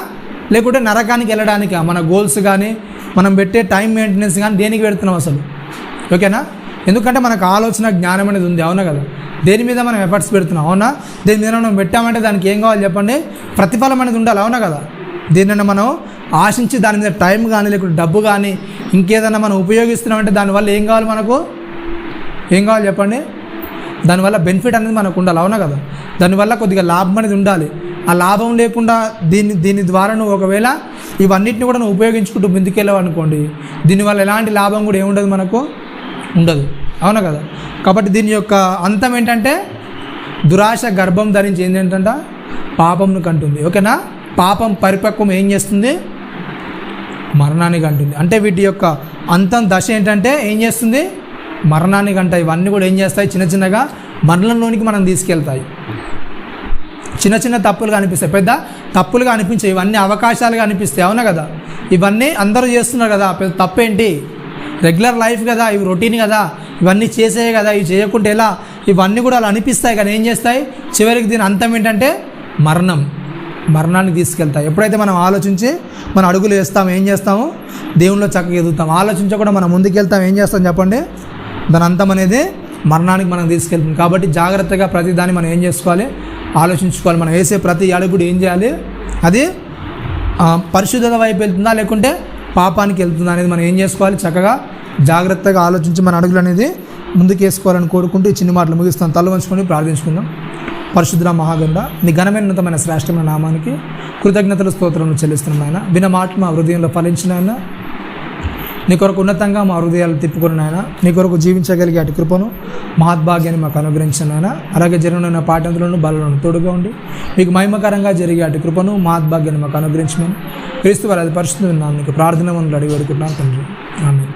లేకుంటే నరకానికి వెళ్ళడానికా? మన గోల్స్ కానీ, మనం పెట్టే టైం మెయింటెనెన్స్ కానీ దేనికి పెడుతున్నాం అసలు? ఓకేనా? ఎందుకంటే మనకు ఆలోచన, జ్ఞానం అనేది ఉంది. అవునా కదా? దేని మీద మనం ఎఫర్ట్స్ పెడుతున్నాం? అవునా? దేని మీద మనం పెట్టామంటే దానికి ఏం కావాలి చెప్పండి? ప్రతిఫలం అనేది ఉండాలి. అవునా కదా? దేనిని మనం ఆశించి దాని మీద టైం కానీ, లేకుంటే డబ్బు కానీ, ఇంకేదైనా మనం ఉపయోగిస్తున్నామంటే దానివల్ల ఏం కావాలి? మనకు ఏం కావాలి చెప్పండి? దానివల్ల బెనిఫిట్ అనేది మనకు ఉండాలి. అవునా కదా? దానివల్ల కొద్దిగా లాభం అనేది ఉండాలి. ఆ లాభం లేకుండా దీని ద్వారా నువ్వు ఒకవేళ ఇవన్నిటిని కూడా నువ్వు ఉపయోగించుకుంటూ ముందుకెళ్ళావు అనుకోండి, దీనివల్ల ఎలాంటి లాభం కూడా ఏముండదు, మనకు ఉండదు. అవునా కదా? కాబట్టి దీని యొక్క అంతం ఏంటంటే, దురాశ గర్భం ధరించి ఏంటంటే పాపంను కంటుంది. ఓకేనా? పాపం పరిపక్వం ఏం చేస్తుంది? మరణానికి అంటుంది. అంటే వీటి యొక్క అంతం దశ ఏంటంటే ఏం చేస్తుంది? మరణానికి అంట. ఇవన్నీ కూడా ఏం చేస్తాయి? చిన్న చిన్నగా మరణంలోనికి మనం తీసుకెళ్తాయి. చిన్న చిన్న తప్పులుగా అనిపిస్తాయి, పెద్ద తప్పులుగా అనిపించాయి, ఇవన్నీ అవకాశాలుగా అనిపిస్తాయి. అవునా కదా? ఇవన్నీ అందరూ చేస్తున్నారు కదా, పెద్ద తప్పేంటి? రెగ్యులర్ లైఫ్ కదా, ఇవి రొటీన్ కదా, ఇవన్నీ చేసేవి కదా, ఇవి చేయకుంటే ఎలా? ఇవన్నీ కూడా అలా అనిపిస్తాయి కానీ ఏం చేస్తాయి? చివరికి దీని అంతం ఏంటంటే మరణానికి తీసుకెళ్తాయి. ఎప్పుడైతే మనం ఆలోచించి మన అడుగులు వేస్తాము, ఏం చేస్తాము? దేవునిలో చక్కగా ఎదుగుతాం. ఆలోచించకుండా మనం ముందుకెళ్తాం, ఏం చేస్తాం చెప్పండి? దాని అంతం అనేది మరణానికి మనం తీసుకెళ్తాం. కాబట్టి జాగ్రత్తగా ప్రతిదాన్ని మనం ఏం చేసుకోవాలి? ఆలోచించుకోవాలి. మనం వేసే ప్రతి అడుగుడు ఏం చేయాలి? అది పరిశుద్ధత వైపు వెళ్తుందా, లేకుంటే పాపానికి వెళ్తుందా అనేది మనం ఏం చేసుకోవాలి? చక్కగా జాగ్రత్తగా ఆలోచించి మన అడుగులు అనేది ముందుకు వేసుకోవాలని కోరుకుంటూ ఈ చిన్న మాటలు ముగిస్తాను. తల వంచుకొని ప్రార్థించుకుందాం. పరిశుద్ధ మహాగండ నీ ఘనమైన ఉన్నతమైన శ్రేష్టమైన నామానికి కృతజ్ఞతలు స్తోత్రం చెల్లిస్తున్నాం ఆయన. విన్న మాటలు మా హృదయంలో ఫలించిన ఆయన, నీ కొరకు ఉన్నతంగా మా హృదయాలు తిప్పుకున్న ఆయన, నీ కొరకు జీవించగలిగే అటు కృపను మహద్భాగ్యాన్ని మాకు అనుగ్రహించిన ఆయన, అలాగే జరుగుతున్న పాఠంలోను బలంలోను తోడుగా ఉండి మీకు మహిమకరంగా జరిగే అటు కృపను మహద్భాగ్యాన్ని మాకు అనుగ్రహించమని క్రీస్తు వారి అది పరిశుద్ధ నామమున ప్రార్థన మనల్ని అడిగి వేడుకుంటున్నాను తండ్రి. ఆమేన్.